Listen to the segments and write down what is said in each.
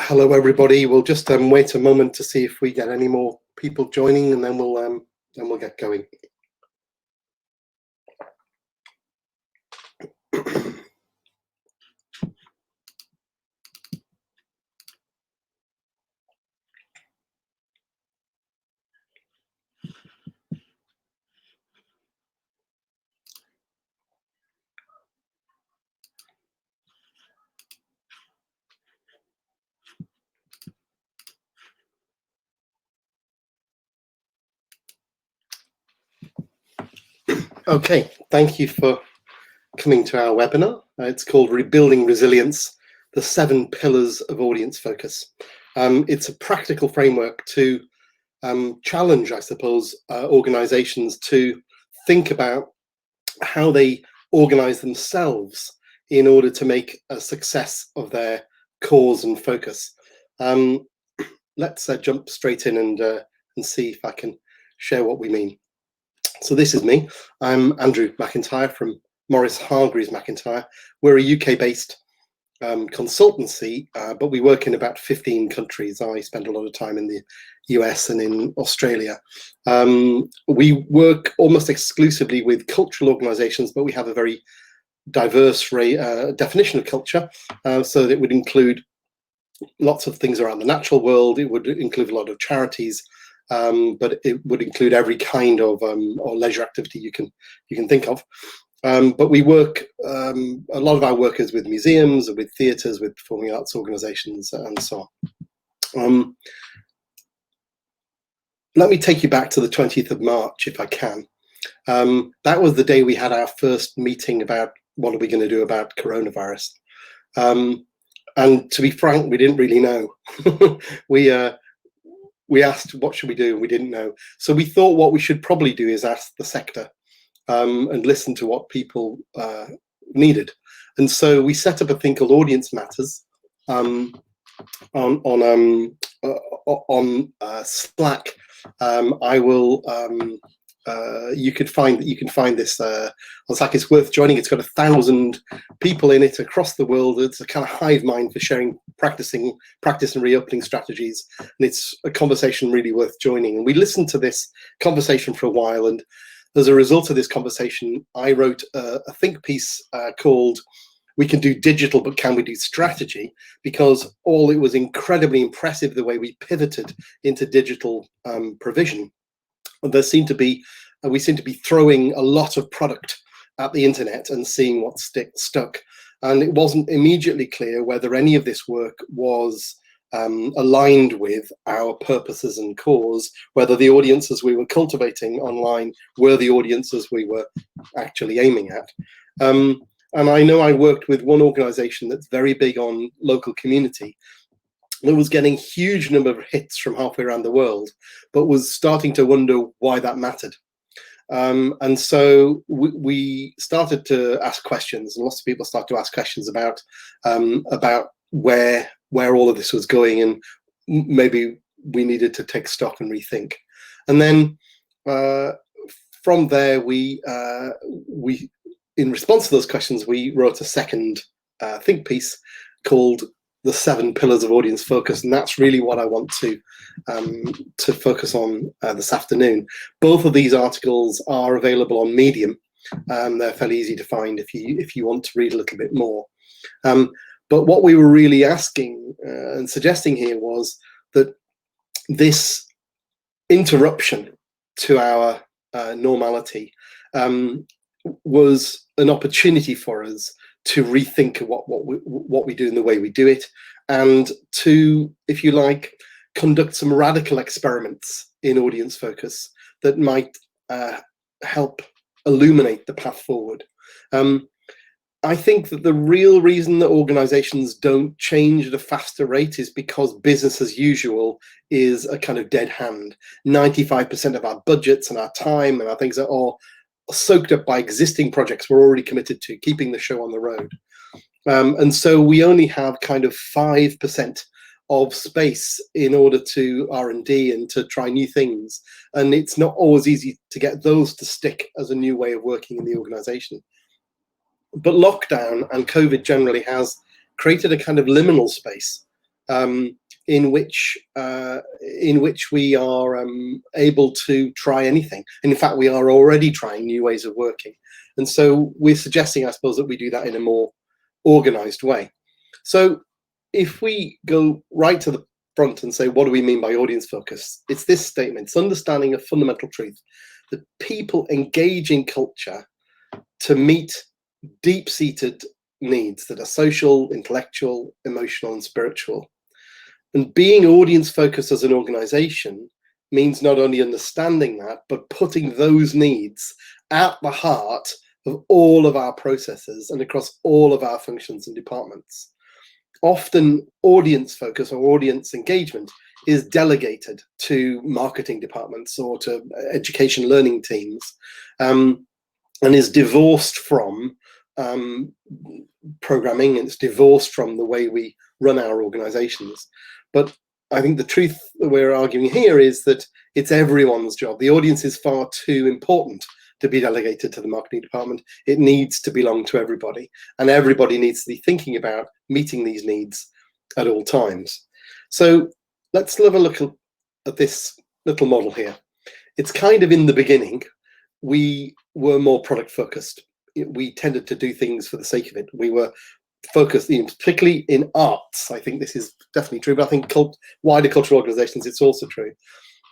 Hello, everybody. We'll just wait a moment to see if we get any more people joining, and then we'll get going. Okay, thank you for coming to our webinar. It's called Rebuilding Resilience, the 7 Pillars of Audience Focus. It's a practical framework to challenge, I suppose, organizations to think about how they organize themselves in order to make a success of their cause and focus. Let's jump straight in and see if I can share what we mean. So this is me. I'm Andrew McIntyre from Morris Hargreaves McIntyre. We're a UK-based consultancy, but we work in about 15 countries. I spend a lot of time in the US and in Australia. We work almost exclusively with cultural organizations, but we have a very diverse definition of culture, so that it would include lots of things around the natural world. It would include a lot of charities, but it would include every kind of or leisure activity you can think of. But we work, a lot of our work is with museums, with theatres, with performing arts organisations, and so on. Let me take you back to the 20th of March, if I can. That was the day we had our first meeting about what are we going to do about coronavirus. And to be frank, we didn't really know. We asked, what should we do? And we didn't know. So we thought what we should probably do is ask the sector and listen to what people needed. And so we set up a thing called Audience Matters on Slack. I will. You can find this on Slack. It's worth joining. It's got 1,000 people in it across the world. It's a kind of hive mind for sharing practice and reopening strategies, and it's a conversation really worth joining. And we listened to this conversation for a while, and as a result of this conversation, I wrote a think piece called "We Can Do Digital, but Can We Do Strategy?" Because it was incredibly impressive the way we pivoted into digital provision. We seem to be throwing a lot of product at the internet and seeing what stuck. And it wasn't immediately clear whether any of this work was aligned with our purposes and cause, whether the audiences we were cultivating online were the audiences we were actually aiming at. And I know I worked with one organization that's very big on local community, that was getting huge number of hits from halfway around the world, but was starting to wonder why that mattered. And so we started to ask questions, and lots of people started to ask questions about where all of this was going, and maybe we needed to take stock and rethink. And then from there, we in response to those questions, we wrote a second think piece called The 7 Pillars of Audience Focus, and that's really what I want to focus on this afternoon. Both of these articles are available on Medium. They're fairly easy to find if you want to read a little bit more. But what we were really asking and suggesting here was that this interruption to our normality was an opportunity for us to rethink what we do and the way we do it, and to, if you like, conduct some radical experiments in audience focus that might help illuminate the path forward. I think that the real reason that organizations don't change at a faster rate is because business as usual is a kind of dead hand. 95% of our budgets and our time and our things are all soaked up by existing projects we're already committed to, keeping the show on the road. And so we only have kind of 5% of space in order to R&D and to try new things. And it's not always easy to get those to stick as a new way of working in the organization. But lockdown and COVID generally has created a kind of liminal space in which we are able to try anything. And in fact, we are already trying new ways of working. And so we're suggesting, I suppose, that we do that in a more organized way. So if we go right to the front and say, what do we mean by audience focus? It's this statement. It's understanding a fundamental truth that people engage in culture to meet deep-seated needs that are social, intellectual, emotional, and spiritual. And being audience focused as an organization means not only understanding that, but putting those needs at the heart of all of our processes and across all of our functions and departments. Often audience focus or audience engagement is delegated to marketing departments or to education learning teams, and is divorced from programming, and it's divorced from the way we run our organizations. But I think the truth that we're arguing here is that it's everyone's job. The audience is far too important to be delegated to the marketing department. It needs to belong to everybody, and everybody needs to be thinking about meeting these needs at all times. So let's have a look at this little model here. It's kind of in the beginning, we were more product focused. We tended to do things for the sake of it. We were focused, particularly in arts. I think this is definitely true, but I think wider cultural organizations, it's also true,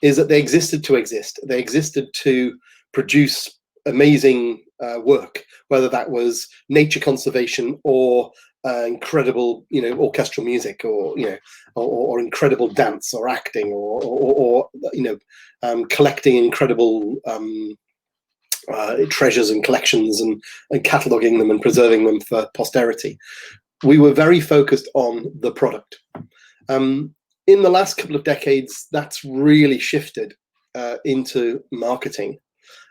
is that they existed to exist. They existed to produce amazing work, whether that was nature conservation or incredible, orchestral music, or or incredible dance or acting, or collecting incredible treasures and collections and cataloging them and preserving them for posterity. We were very focused on the product. In the last couple of decades, that's really shifted into marketing.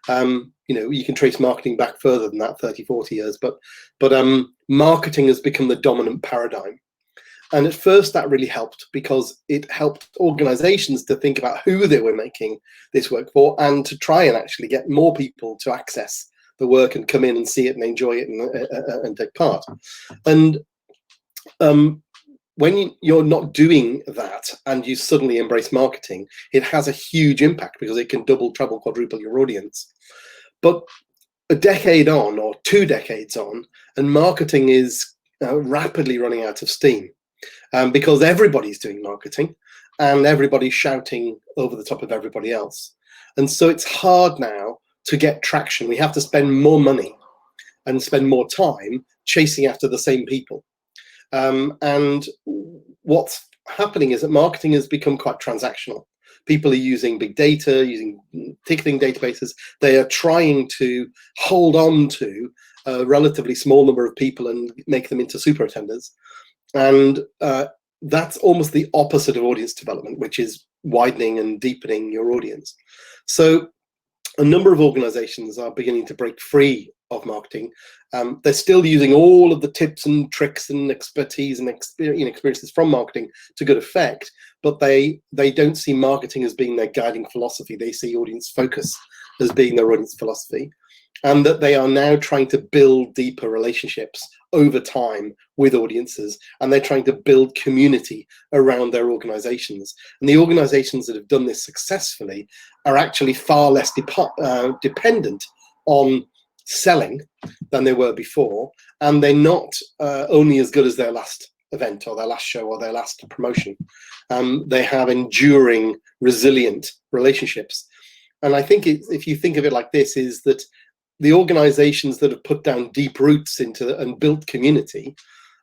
You can trace marketing back further than that, 30, 40 years, but marketing has become the dominant paradigm. And at first that really helped, because it helped organizations to think about who they were making this work for, and to try and actually get more people to access the work and come in and see it and enjoy it and take part. And when you're not doing that and you suddenly embrace marketing, it has a huge impact, because it can double, treble, quadruple your audience. But a decade on, or 2 decades on, and marketing is rapidly running out of steam, because everybody's doing marketing and everybody's shouting over the top of everybody else. And so it's hard now to get traction. We have to spend more money and spend more time chasing after the same people. And what's happening is that marketing has become quite transactional. People are using big data, using ticketing databases. They are trying to hold on to a relatively small number of people and make them into super attenders. And that's almost the opposite of audience development, which is widening and deepening your audience. So a number of organizations are beginning to break free of marketing. They're still using all of the tips and tricks and expertise and experiences from marketing to good effect, but they don't see marketing as being their guiding philosophy. They see audience focus as being their audience philosophy, and that they are now trying to build deeper relationships over time with audiences, and they're trying to build community around their organizations. And the organizations that have done this successfully are actually far less dependent on selling than they were before, and they're not only as good as their last event or their last show or their last promotion. They have enduring, resilient relationships. And I think if you think of it like this, is that the organizations that have put down deep roots into and built community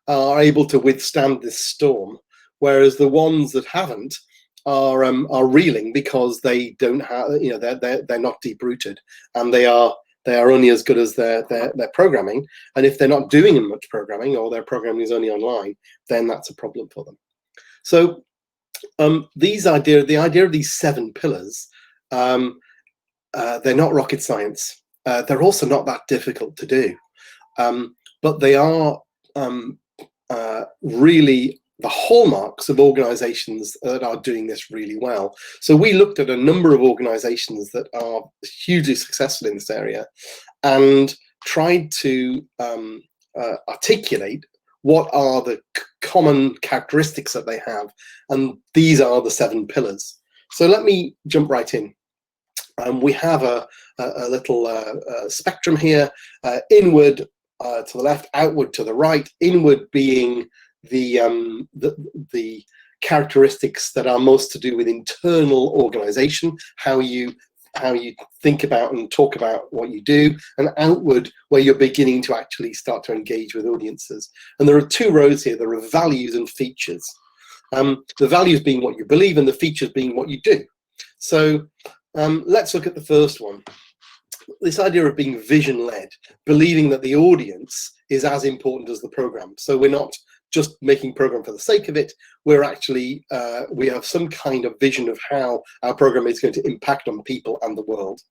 are able to withstand this storm, whereas the ones that haven't are reeling, because they don't have, they're not deep rooted, and they are only as good as their programming. And if they're not doing much programming, or their programming is only online, then that's a problem for them. So the idea of these 7 pillars, they're not rocket science. They're also not that difficult to do, but they are really the hallmarks of organizations that are doing this really well. So we looked at a number of organizations that are hugely successful in this area and tried to articulate what are the common characteristics that they have, and these are the 7 pillars. So let me jump right in. We have a little spectrum here, inward to the left, outward to the right. Inward being the characteristics that are most to do with internal organization, how you think about and talk about what you do, and outward, where you're beginning to actually start to engage with audiences. And there are 2 rows here. There are values and features. The values being what you believe, and the features being what you do. So let's look at the first one. This idea of being vision-led, believing that the audience is as important as the program. So we're not just making program for the sake of it. We're actually, we have some kind of vision of how our program is going to impact on people and the world.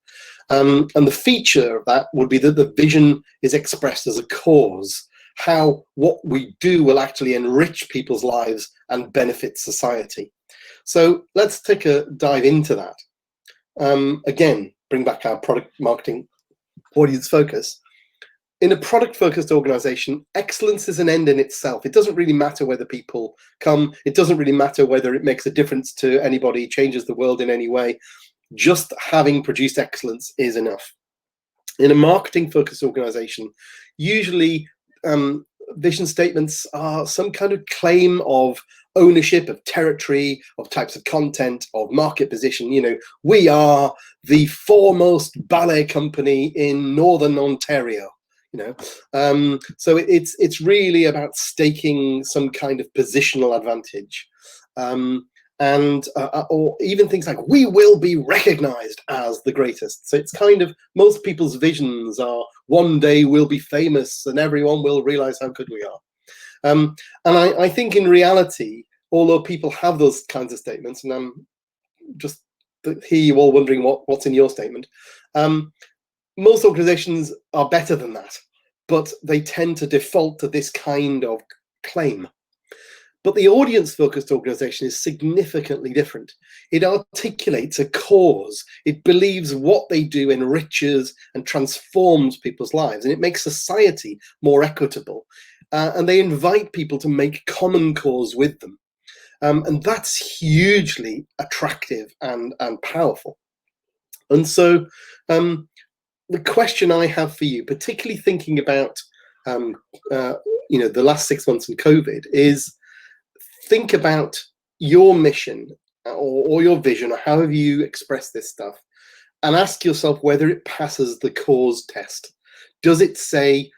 And the feature of that would be that the vision is expressed as a cause, how what we do will actually enrich people's lives and benefit society. So let's take a dive into that. Again, bring back our product marketing audience focus. In a product-focused organization, excellence is an end in itself. It doesn't really matter whether people come. It doesn't really matter whether it makes a difference to anybody, changes the world in any way. Just having produced excellence is enough. In a marketing-focused organization, usually vision statements are some kind of claim of ownership, of territory, of types of content, of market position. You know, we are the foremost ballet company in Northern Ontario. You know, so it's really about staking some kind of positional advantage, or even things like, we will be recognized as the greatest. So it's kind of, most people's visions are, one day we'll be famous and everyone will realize how good we are. And I think in reality, although people have those kinds of statements, and I'm just hear you all wondering what's in your statement, most organizations are better than that, but they tend to default to this kind of claim. But the audience-focused organization is significantly different. It articulates a cause. It believes what they do enriches and transforms people's lives, and it makes society more equitable. And they invite people to make common cause with them. And that's hugely attractive and powerful. And so the question I have for you, particularly thinking about you know, the last 6 months in COVID, is think about your mission or your vision, or however you express this stuff, and ask yourself whether it passes the cause test. Does it say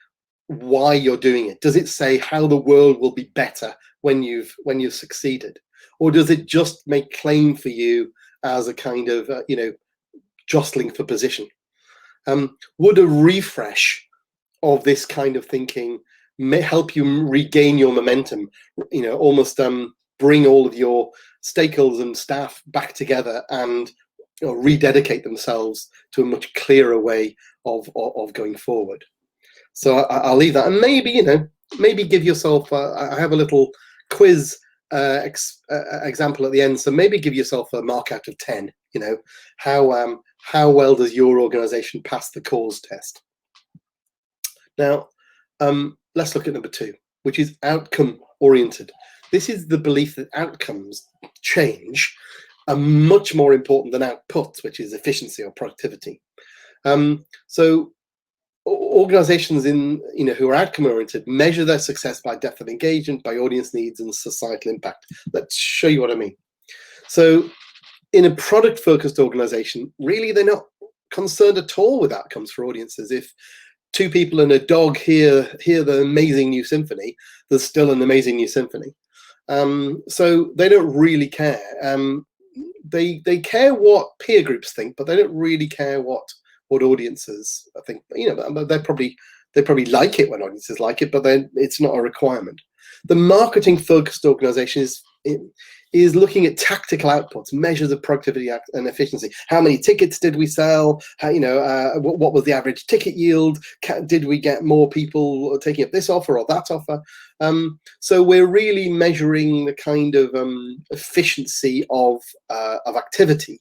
why you're doing it? Does it say how the world will be better when you've succeeded? Or does it just make claim for you as a kind of you know, jostling for position? Would a refresh of this kind of thinking may help you regain your momentum, you know, almost bring all of your stakeholders and staff back together and, you know, rededicate themselves to a much clearer way of going forward? So I'll leave that, and maybe, you know, maybe give yourself I have a little quiz example at the end, so maybe give yourself a mark out of 10. You know, how well does your organization pass the cause test? Now, let's look at number 2, which is outcome oriented. This is the belief that outcomes, change, are much more important than outputs, which is efficiency or productivity. So organizations you know, who are outcome oriented measure their success by depth of engagement, by audience needs, and societal impact. Let's show you what I mean. So in a product focused organization, really they're not concerned at all with outcomes for audiences. If 2 people and a dog hear the amazing new symphony, there's still an amazing new symphony. So they don't really care. They care what peer groups think, but they don't really care what audiences think. You know, they probably like it when audiences like it, but then it's not a requirement. The marketing focused organization is looking at tactical outputs, measures of productivity and efficiency. How many tickets did we sell? How, you know, what was the average ticket yield? Did we get more people taking up this offer or that offer? So we're really measuring the kind of efficiency of activity,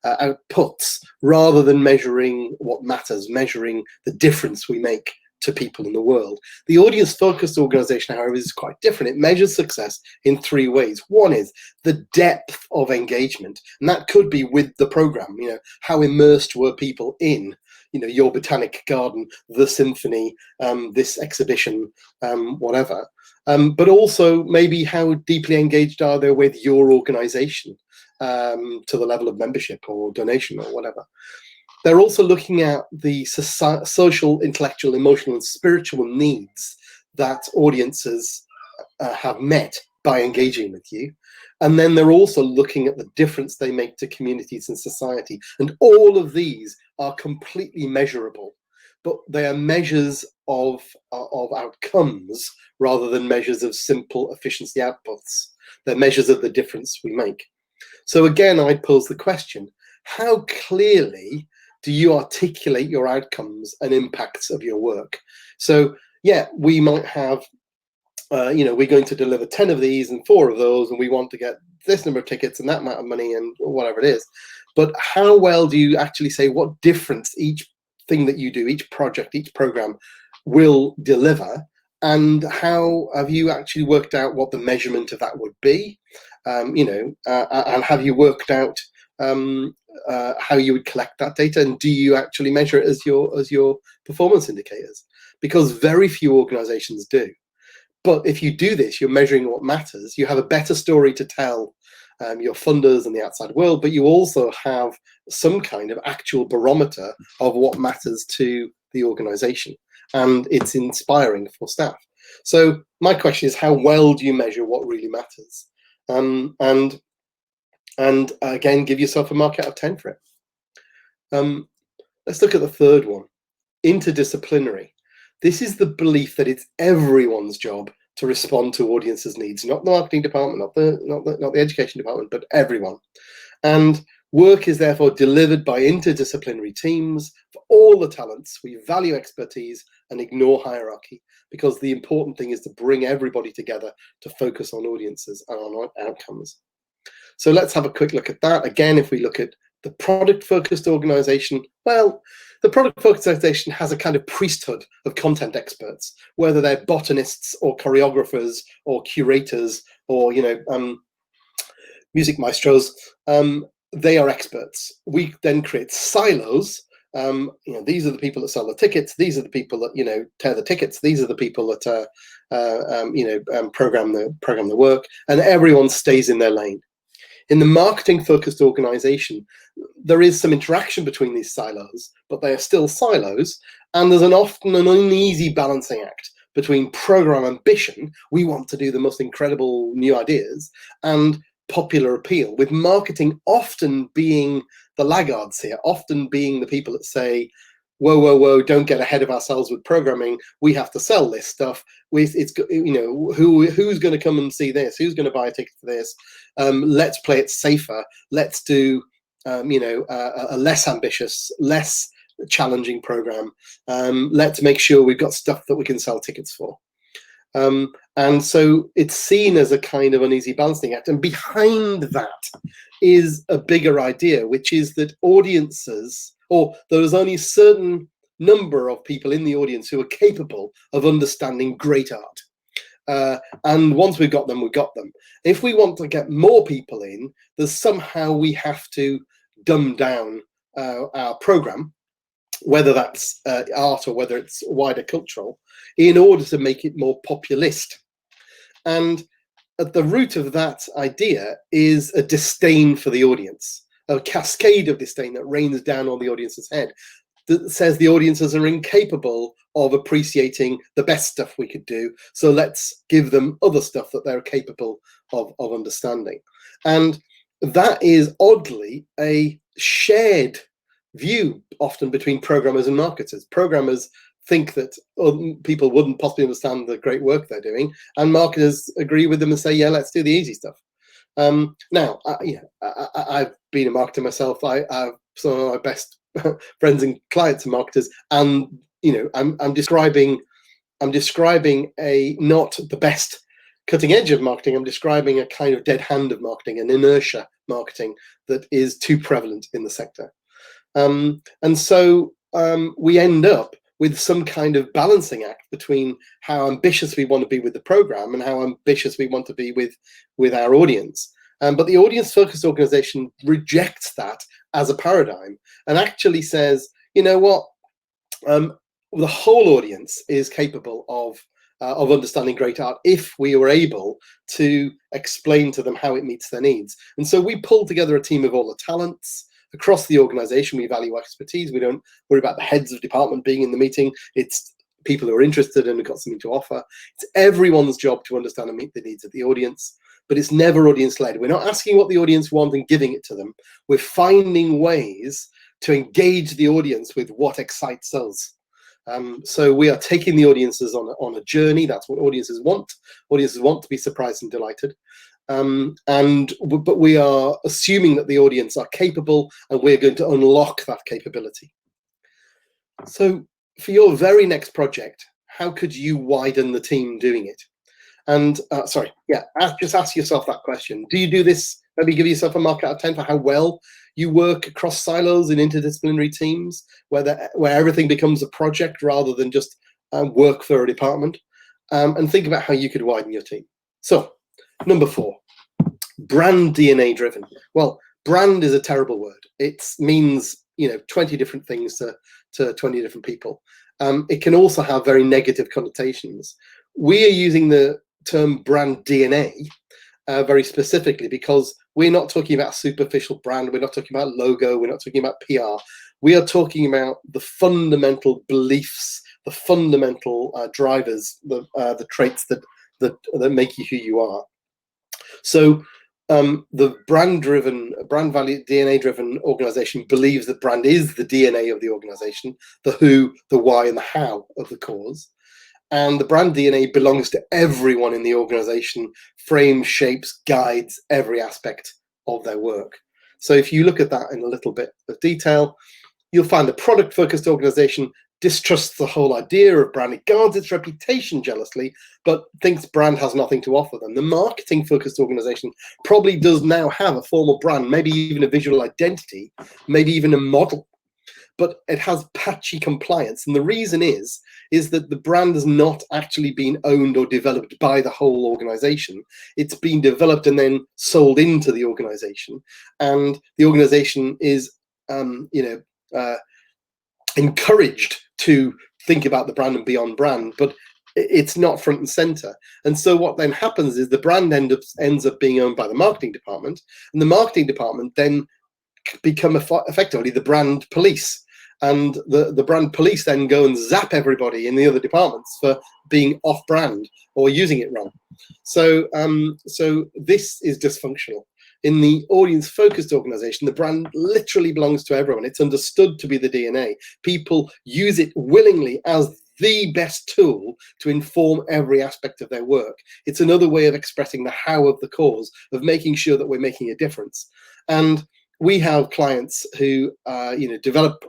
outputs, rather than measuring what matters, measuring the difference we make to people in the world. The audience-focused organization, however, is quite different. It measures success in 3 ways. One is the depth of engagement, and that could be with the program. How immersed were people in your botanic garden, the symphony, this exhibition, whatever. But also maybe how deeply engaged are they with your organization, to the level of membership or donation or whatever. They're also looking at the social, intellectual, emotional, and spiritual needs that audiences have met by engaging with you. And then they're also looking at the difference they make to communities and society. And all of these are completely measurable, but they are measures of outcomes rather than measures of simple efficiency outputs. They're measures of the difference we make. So again, I pose the question, how clearly do you articulate your outcomes and impacts of your work? So yeah, we might have, we're going to deliver 10 of these and 4 of those, and we want to get this number of tickets and that amount of money and whatever it is. But how well do you actually say what difference each thing that you do, each project, each program will deliver? And how have you actually worked out what the measurement of that would be? And have you worked out how you would collect that data, and do you actually measure it as your performance indicators? Because very few organizations do. But if you do this, you're measuring what matters. You have a better story to tell your funders and the outside world, but you also have some kind of actual barometer of what matters to the organization, and it's inspiring for staff. So my question is, how well do you measure what really matters? And again, give yourself a mark out of 10 for it. Let's look at the third one, interdisciplinary. This is the belief that it's everyone's job to respond to audiences' needs, not the marketing department, not the education department, but everyone. And work is therefore delivered by interdisciplinary teams for all the talents. We value expertise and ignore hierarchy, because the important thing is to bring everybody together to focus on audiences and on outcomes. So let's have a quick look at that. Again, if we look at the product-focused organization, well, the product-focused organization has a kind of priesthood of content experts, whether they're botanists or choreographers or curators or, music maestros. They are experts. We then create silos. These are the people that sell the tickets. These are the people that, tear the tickets. These are the people that, program the work, and everyone stays in their lane. In the marketing-focused organization, there is some interaction between these silos, but they are still silos, and there's often an uneasy balancing act between program ambition, we want to do the most incredible new ideas, and popular appeal, with marketing often being the laggards here, often being the people that say, whoa, don't get ahead of ourselves with programming. We have to sell this stuff. Who's going to come and see this? Who's going to buy a ticket for this? Let's play it safer. Let's do, a less ambitious, less challenging program. Let's make sure we've got stuff that we can sell tickets for. And so it's seen as a kind of uneasy balancing act. And behind that is a bigger idea, which is that audiences, or there's only a certain number of people in the audience who are capable of understanding great art. And once we've got them, we've got them. If we want to get more people in, there's somehow we have to dumb down our program, whether that's art or whether it's wider cultural, in order to make it more populist. And at the root of that idea is a disdain for the audience, a cascade of disdain that rains down on the audience's head, that says the audiences are incapable of appreciating the best stuff we could do, so let's give them other stuff that they're capable of understanding. And that is oddly a shared view often between programmers and marketers. Programmers think that people wouldn't possibly understand the great work they're doing, and marketers agree with them and say, yeah, let's do the easy stuff. Now, I've been a marketer myself. I have some of my best friends and clients are marketers, and I'm describing a not the best cutting edge of marketing. I'm describing a kind of dead hand of marketing, an inertia marketing that is too prevalent in the sector. And so we end up with some kind of balancing act between how ambitious we want to be with the program and how ambitious we want to be with our audience. But the audience-focused organization rejects that as a paradigm and actually says, you know what, the whole audience is capable of understanding great art if we were able to explain to them how it meets their needs. And so we pull together a team of all the talents across the organization. We value expertise. We don't worry about the heads of department being in the meeting. It's people who are interested and have got something to offer. It's everyone's job to understand and meet the needs of the audience, but it's never audience-led. We're not asking what the audience want and giving it to them. We're finding ways to engage the audience with what excites us. So we are taking the audiences on a journey. That's what audiences want. Audiences want to be surprised and delighted. But we are assuming that the audience are capable, and we're going to unlock that capability. So for your very next project, how could you widen the team doing it? And just ask yourself that question. Do you do this? Maybe give yourself a mark out of 10 for how well you work across silos in interdisciplinary teams, where everything becomes a project rather than just work for a department, and think about how you could widen your team. So, number 4, brand DNA driven. Well, brand is a terrible word. It means 20 different things to 20 different people. It can also have very negative connotations. We are using the term brand DNA very specifically because we're not talking about superficial brand. We're not talking about logo. We're not talking about PR. We are talking about the fundamental beliefs, the fundamental drivers, the traits that make you who you are. So the brand value, DNA driven organization believes that brand is the DNA of the organization, the who, the why, and the how of the cause. And the brand DNA belongs to everyone in the organization, frames, shapes, guides every aspect of their work. So if you look at that in a little bit of detail, you'll find the product-focused organization distrusts the whole idea of brand. It guards its reputation jealously, but thinks brand has nothing to offer them. The marketing-focused organization probably does now have a formal brand, maybe even a visual identity, maybe even a model, but it has patchy compliance. And the reason is that the brand has not actually been owned or developed by the whole organization. It's been developed and then sold into the organization. And the organization is, encouraged to think about the brand and beyond brand, but it's not front and center. And so what then happens is the brand ends up being owned by the marketing department, and the marketing department then become effectively the brand police. And the brand police then go and zap everybody in the other departments for being off-brand or using it wrong. So this is dysfunctional. In the audience-focused organization, the brand literally belongs to everyone. It's understood to be the DNA. People use it willingly as the best tool to inform every aspect of their work. It's another way of expressing the how of the cause, of making sure that we're making a difference. And we have clients who develop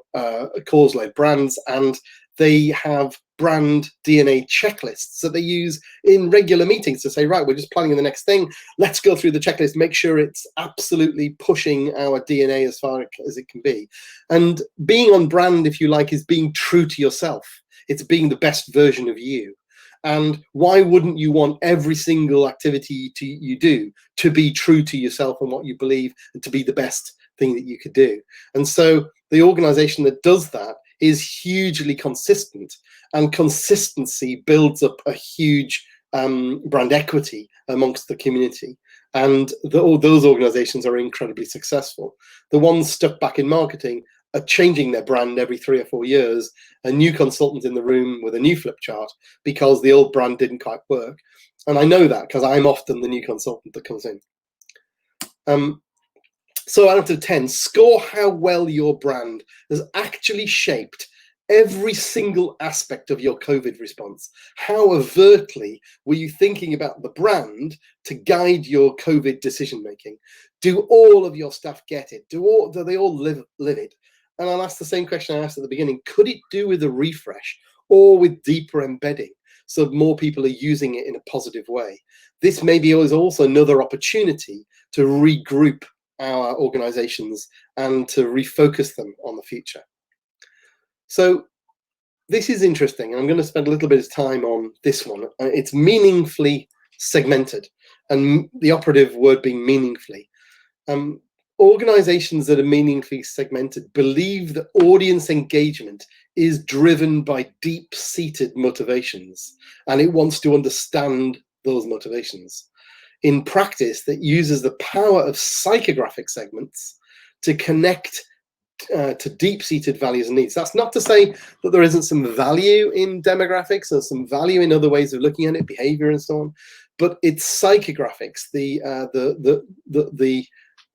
cause-led brands, and they have brand DNA checklists that they use in regular meetings to say, right, we're just planning the next thing. Let's go through the checklist, make sure it's absolutely pushing our DNA as far as it can be. And being on brand, if you like, is being true to yourself. It's being the best version of you. And why wouldn't you want every single activity you do to be true to yourself and what you believe, and to be the best thing that you could do? And so the organization that does that is hugely consistent, and consistency builds up a huge brand equity amongst the community. And all those organizations are incredibly successful. The ones stuck back in marketing are changing their brand every 3 or 4 years, a new consultant in the room with a new flip chart because the old brand didn't quite work. And I know that because I'm often the new consultant that comes in. So out of 10, score how well your brand has actually shaped every single aspect of your COVID response. How overtly were you thinking about the brand to guide your COVID decision making? Do all of your staff get it? Do they all live it? And I'll ask the same question I asked at the beginning. Could it do with a refresh or with deeper embedding so more people are using it in a positive way? This maybe is also another opportunity to regroup our organizations and to refocus them on the future. So this is interesting. I'm going to spend a little bit of time on this one. It's meaningfully segmented, and the operative word being meaningfully. Organizations that are meaningfully segmented believe that audience engagement is driven by deep-seated motivations, and it wants to understand those motivations. In practice, that uses the power of psychographic segments to connect to deep-seated values and needs. That's not to say that there isn't some value in demographics or some value in other ways of looking at it, behavior and so on, but it's psychographics, the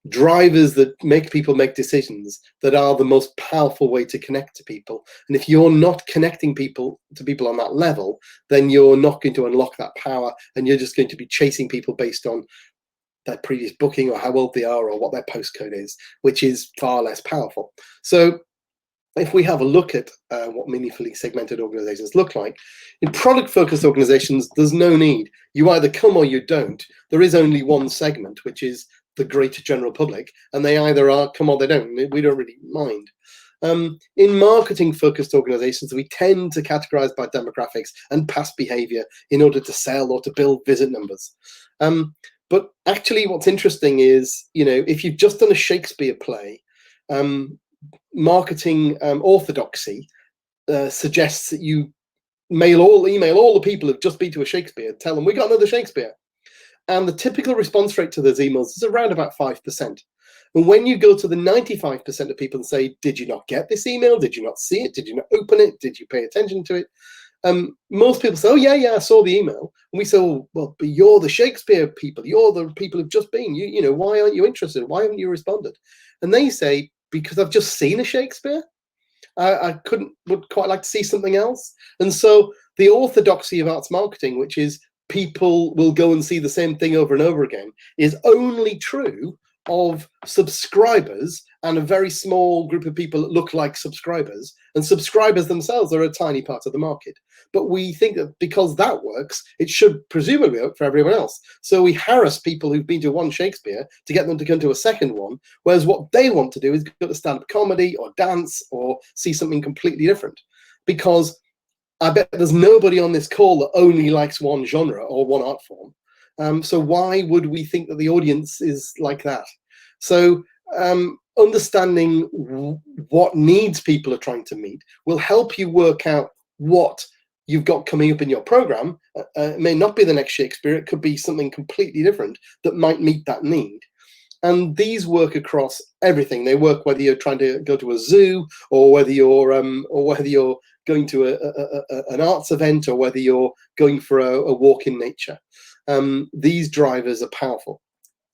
drivers that make people make decisions, that are the most powerful way to connect to people. And if you're not connecting people to people on that level, then you're not going to unlock that power, and you're just going to be chasing people based on their previous booking or how old they are or what their postcode is, which is far less powerful. So if we have a look at what meaningfully segmented organizations look like, in product-focused organizations, there's no need. You either come or you don't. There is only one segment, which is the greater general public, and they either are come or they don't. We don't really mind. In marketing-focused organizations, we tend to categorize by demographics and past behavior in order to sell or to build visit numbers. But actually, what's interesting is, if you've just done a Shakespeare play, marketing orthodoxy suggests that you email all the people who've just been to a Shakespeare, tell them we got another Shakespeare. And the typical response rate to those emails is around about 5%. And when you go to the 95% of people and say, did you not get this email? Did you not see it? Did you not open it? Did you pay attention to it? Most people say, oh, yeah, I saw the email. And we say, well, but you're the Shakespeare people. You're the people who've just been. Why aren't you interested? Why haven't you responded? And they say, because I've just seen a Shakespeare. I would quite like to see something else. And so the orthodoxy of arts marketing, which is people will go and see the same thing over and over again, is only true of subscribers and a very small group of people that look like subscribers, and subscribers themselves are a tiny part of the market. But we think that because that works, it should presumably work for everyone else. So we harass people who've been to one Shakespeare to get them to come to a second one, whereas what they want to do is go to stand-up comedy or dance or see something completely different. Because I bet there's nobody on this call that only likes one genre or one art form. So why would we think that the audience is like that? So understanding what needs people are trying to meet will help you work out what you've got coming up in your program. It may not be the next Shakespeare. It could be something completely different that might meet that need. And these work across everything. They work whether you're trying to go to a zoo, or whether you're going to an arts event, or whether you're going for a walk in nature. These drivers are powerful.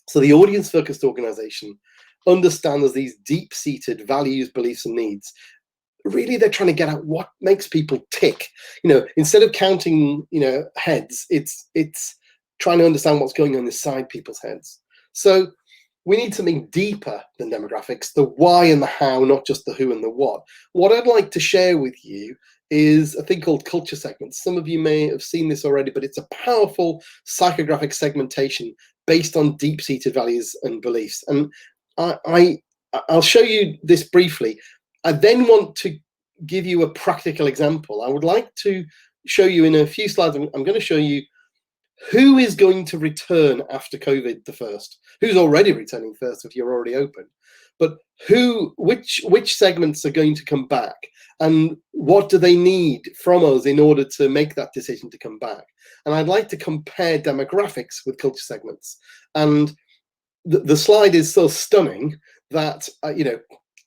So the audience-focused organization understands these deep-seated values, beliefs, and needs. Really, they're trying to get at what makes people tick. Instead of counting, heads, it's trying to understand what's going on inside people's heads. So we need something deeper than demographics, the why and the how, not just the who and the what. What I'd like to share with you is a thing called culture segments. Some of you may have seen this already, but it's a powerful psychographic segmentation based on deep-seated values and beliefs. And I'll show you this briefly. I then want to give you a practical example. I would like to show you in a few slides. I'm going to show you who is going to return after COVID the first, who's already returning first if you're already open, but which segments are going to come back, and what do they need from us in order to make that decision to come back. And I'd like to compare demographics with culture segments. And the slide is so stunning that,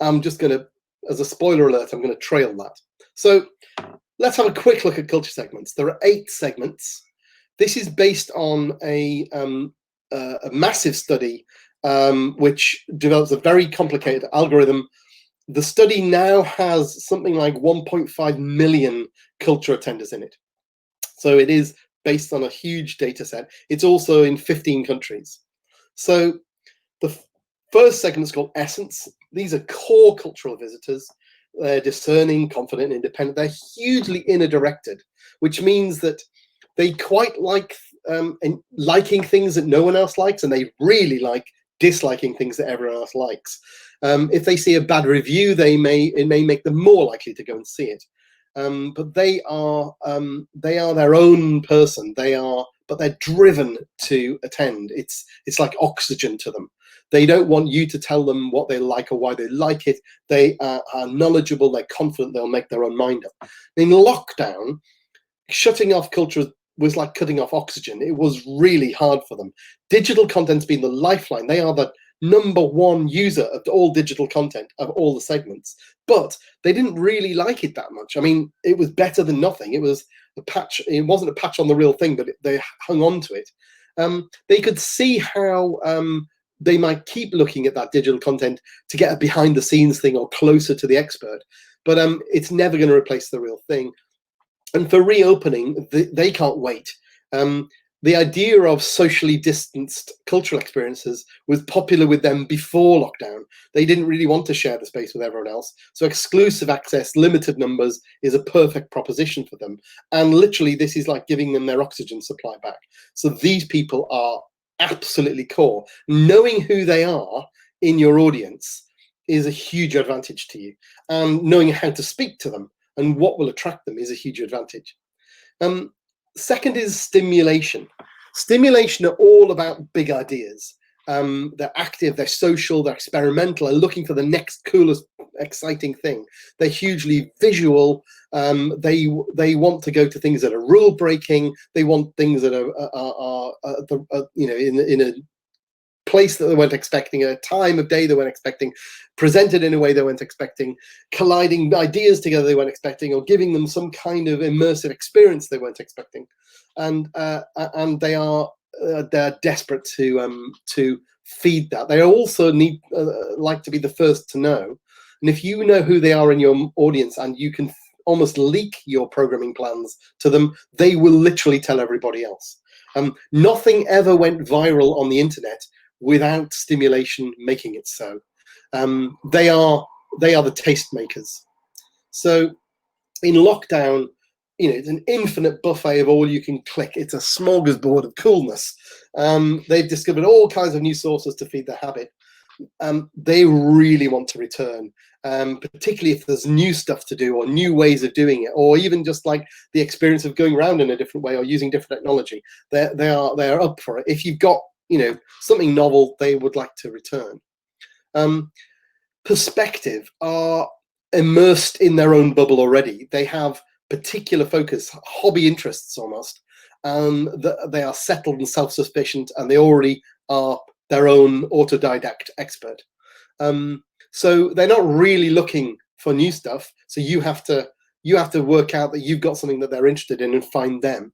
I'm just going to, as a spoiler alert, I'm going to trail that. So let's have a quick look at culture segments. There are 8 segments. This is based on a massive study which develops a very complicated algorithm. The study now has something like 1.5 million culture attenders in it. So it is based on a huge data set. It's also in 15 countries. So the first segment is called Essence. These are core cultural visitors. They're discerning, confident, independent. They're hugely inner directed, which means that they quite like liking things that no one else likes, and they really like disliking things that everyone else likes. If they see a bad review, it may make them more likely to go and see it. but they are their own person. But they're driven to attend. It's like oxygen to them. They don't want you to tell them what they like or why they like it. They are knowledgeable. They're confident. They'll make their own mind up. In lockdown, shutting off culture was like cutting off oxygen. It was really hard for them. Digital content's been the lifeline. They are the number one user of all digital content of all the segments, but they didn't really like it that much. I mean, it was better than nothing. It was a patch. It wasn't a patch on the real thing, but they hung on to it. They could see how they might keep looking at that digital content to get a behind the scenes thing or closer to the expert, but it's never going to replace the real thing. And for reopening, they can't wait. The idea of socially distanced cultural experiences was popular with them before lockdown. They didn't really want to share the space with everyone else. So exclusive access, limited numbers is a perfect proposition for them. And literally, this is like giving them their oxygen supply back. So these people are absolutely core. Knowing who they are in your audience is a huge advantage to you. And knowing how to speak to them and what will attract them is a huge advantage. Second is stimulation. Stimulation are all about big ideas. They're active, they're social, they're experimental, they're looking for the next coolest, exciting thing. They're hugely visual. They want to go to things that are rule breaking. They want things that are in a place that they weren't expecting, a time of day they weren't expecting, presented in a way they weren't expecting, colliding ideas together they weren't expecting, or giving them some kind of immersive experience they weren't expecting. And they're desperate to feed that. They also need like to be the first to know. And if you know who they are in your audience and you can almost leak your programming plans to them, they will literally tell everybody else. Nothing ever went viral on the internet without stimulation making it so. They are the taste makers. So in lockdown, it's an infinite buffet of all you can click. It's a smorgasbord of coolness. They've discovered all kinds of new sources to feed their habit. They really want to return, particularly if there's new stuff to do or new ways of doing it, or even just like the experience of going around in a different way or using different technology. They are up for it. If you've got something novel, they would like to return. Perspective are immersed in their own bubble already. They have particular focus, hobby interests almost. They are settled and self-sufficient, and they already are their own autodidact expert. So they're not really looking for new stuff. So you have to work out that you've got something that they're interested in and find them.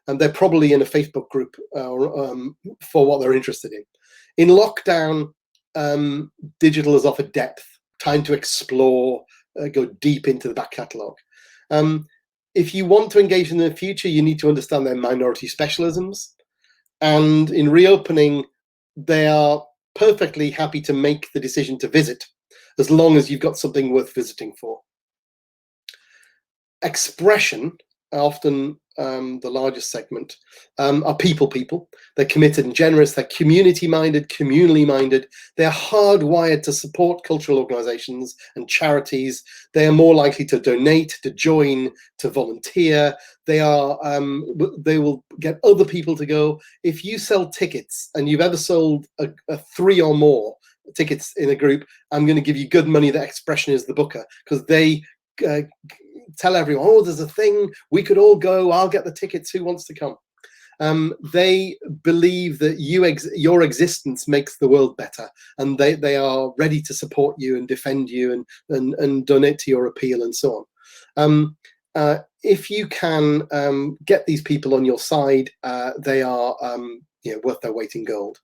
And they're probably in a Facebook group for what they're interested in. In lockdown, digital has offered depth, time to explore, go deep into the back catalogue. If you want to engage in the future, you need to understand their minority specialisms. And in reopening, they are perfectly happy to make the decision to visit, as long as you've got something worth visiting for. Expression, often the largest segment, are people. They're committed and generous. They're community-minded, communally minded. They're hardwired to support cultural organizations and charities. They are more likely to donate, to join, to volunteer. They will get other people to go. If you sell tickets and you've ever sold a 3 or more tickets in a group, I'm going to give you good money that Expression is the booker, because they tell everyone, oh, there's a thing, we could all go, I'll get the tickets, who wants to come? They believe that your existence makes the world better, and they are ready to support you and defend you and donate to your appeal and so on. If you can get these people on your side, they are worth their weight in gold.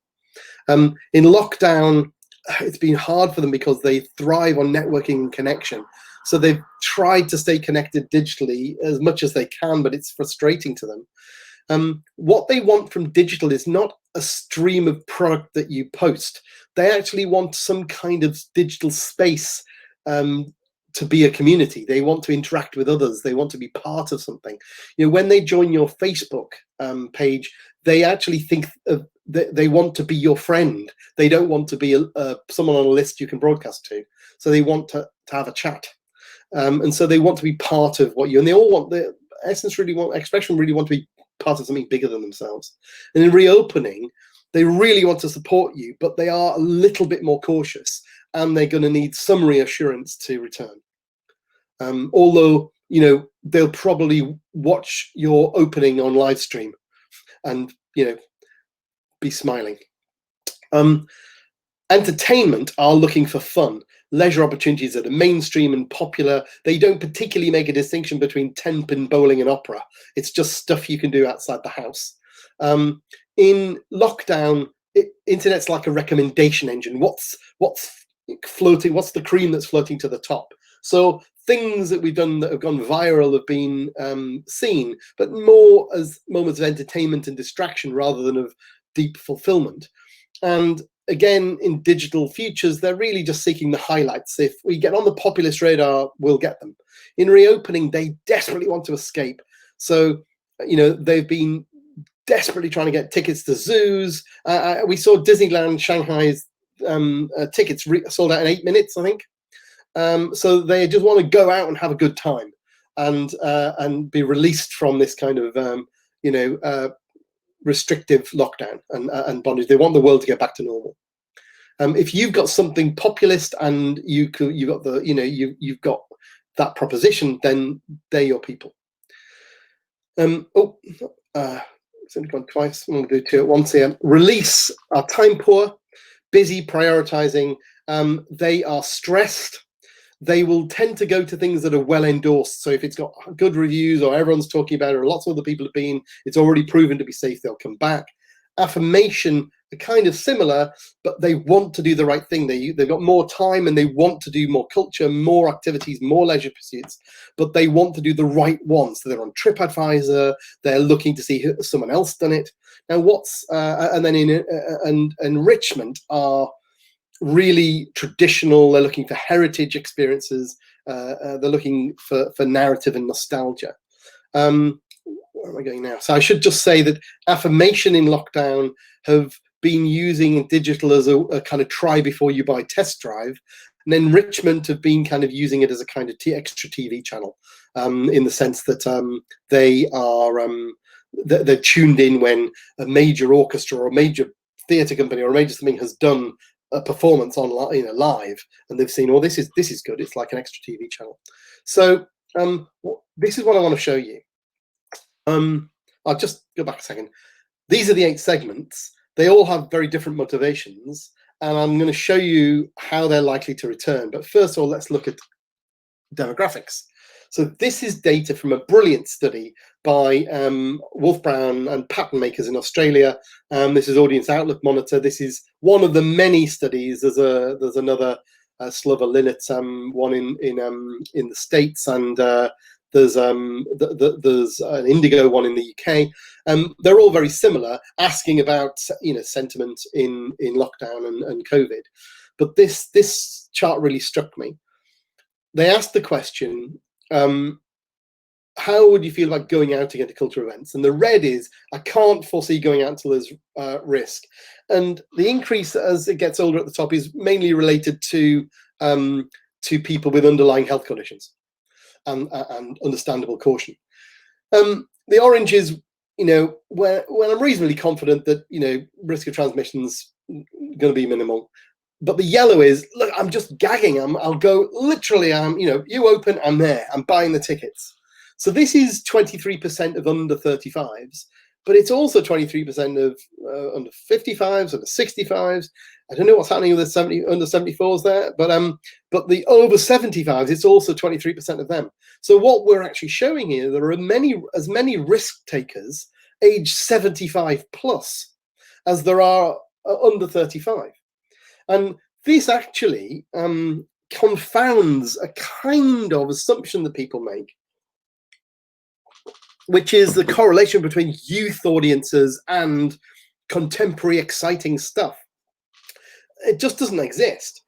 In lockdown, it's been hard for them because they thrive on networking and connection. So they've tried to stay connected digitally as much as they can, but it's frustrating to them. What they want from digital is not a stream of product that you post. They actually want some kind of digital space to be a community. They want to interact with others. They want to be part of something. When they join your Facebook page, they actually think they want to be your friend. They don't want to be someone on a list you can broadcast to. So they want to have a chat. And so they want to be part of what you, and they all want, the expression really want to be part of something bigger than themselves. And in reopening, they really want to support you, but they are a little bit more cautious, and they're going to need some reassurance to return. Although, you know, they'll probably watch your opening on live stream and, you know, be smiling. Entertainment are looking for fun, leisure opportunities that are mainstream and popular. They don't particularly make a distinction between 10-pin bowling and opera. It's just stuff you can do outside the house. In lockdown, internet's like a recommendation engine. What's floating? What's the cream that's floating to the top? So things that we've done that have gone viral have been seen, but more as moments of entertainment and distraction rather than of deep fulfillment. And again, in digital futures, they're really just seeking the highlights. If we get on the populist radar, we'll get them. In reopening, they desperately want to escape. So, you know, they've been desperately trying to get tickets to zoos. We saw Disneyland Shanghai's tickets sold out in 8 minutes, I think. So they just want to go out and have a good time and be released from this kind of, you know, restrictive lockdown and bondage. They want the world to get back to normal. If you've got something populist and you've got the, you know, you've got that proposition, then they're your people. It's only gone twice. I'm going to do two at once here. Release are time poor, busy, prioritizing. They are stressed. They will tend to go to things that are well endorsed. So if it's got good reviews or everyone's talking about it or lots of other people have been, it's already proven to be safe, they'll come back. Affirmation are kind of similar, but they want to do the right thing. They've got more time and they want to do more culture, more activities, more leisure pursuits, but they want to do the right ones. So they're on TripAdvisor, they're looking to see someone else done it. Now and then in enrichment are really traditional. They're looking for heritage experiences. They're looking for narrative and nostalgia. Where am I going now? So I should just say that affirmation in lockdown have been using digital as a kind of try before you buy test drive, and enrichment have been kind of using it as a kind of extra TV channel, in the sense that they are they're tuned in when a major orchestra or a major theatre company or a major something has done a performance online, you know, live, and they've seen, oh, this is good. It's like an extra TV channel. So this is what I want to show you. I'll just go back a second. These are the 8 segments. They all have very different motivations, and I'm going to show you how they're likely to return. But first of all, let's look at demographics. So this is data from a brilliant study by Wolf Brown and pattern makers in Australia. This is Audience Outlook Monitor. This is one of the many studies. There's another Slover Linnet one in the States, and there's an Indigo one in the UK. They're all very similar, asking about, you know, sentiment in lockdown and COVID. But this chart really struck me. They asked the question, how would you feel about going out again to cultural events? And the red is, I can't foresee going out until there's risk. And the increase as it gets older at the top is mainly related to people with underlying health conditions and understandable caution. The orange is, you know, when I'm reasonably confident that, you know, risk of transmission's going to be minimal. But the yellow is, look, I'm just gagging. I'll go literally. You know, you open, I'm there. I'm buying the tickets. So this is 23% of under 35s, but it's also 23% of under 55s, under 65s. I don't know what's happening with the under 74s there, but the over 75s, it's also 23% of them. So what we're actually showing here, there are as many risk takers age 75 plus as there are under 35. And this actually confounds a kind of assumption that people make, which is the correlation between youth audiences and contemporary exciting stuff. It just doesn't exist.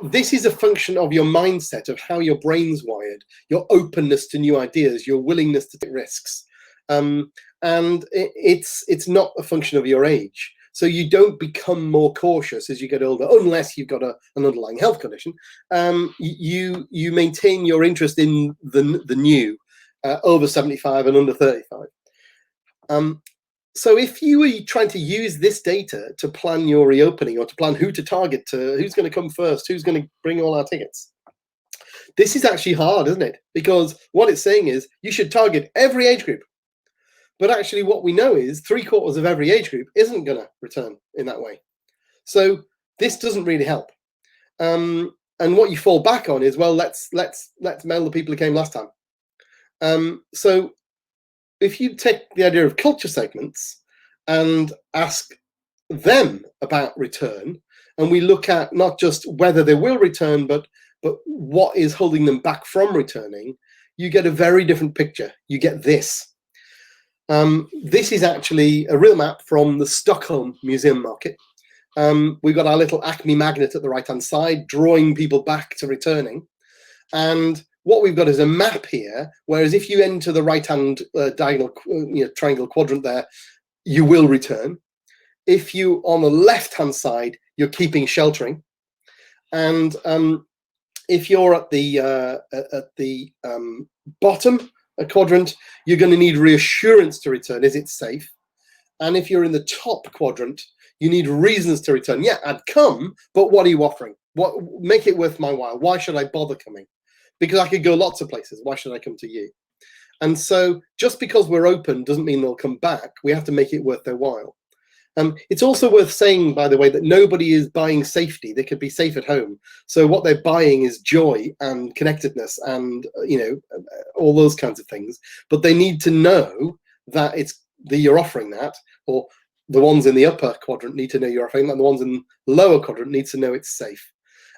This is a function of your mindset, of how your brain's wired, your openness to new ideas, your willingness to take risks. And it's not a function of your age. So you don't become more cautious as you get older, unless you've got an underlying health condition. You maintain your interest in the new over 75 and under 35. So if you were trying to use this data to plan your reopening, or to plan who to target, to who's going to come first, who's going to bring all our tickets, this is actually hard, isn't it? Because what it's saying is you should target every age group. But actually what we know is 3/4 of every age group isn't going to return in that way. So this doesn't really help. And what you fall back on is, well, let's mail the people who came last time. So if you take the idea of culture segments and ask them about return, and we look at not just whether they will return, but what is holding them back from returning, you get a very different picture. You get this. This is actually a real map from the Stockholm Museum Market. We've got our little Acme magnet at the right-hand side, drawing people back to returning. And what we've got is a map here, whereas if you enter the right-hand diagonal, triangle quadrant there, you will return. If you, on the left-hand side, you're keeping sheltering. And if you're at the bottom quadrant, you're going to need reassurance to return. Is it safe? And if you're in the top quadrant, you need reasons to return. Yeah, I'd come, but what are you offering? What make it worth my while? Why should I bother coming? Because I could go lots of places. Why should I come to you? And so just because we're open doesn't mean they'll come back. We have to make it worth their while. It's also worth saying, by the way, that nobody is buying safety. They could be safe at home. So what they're buying is joy and connectedness and, all those kinds of things. But they need to know that you're offering that, or the ones in the upper quadrant need to know you're offering that, and the ones in the lower quadrant need to know it's safe.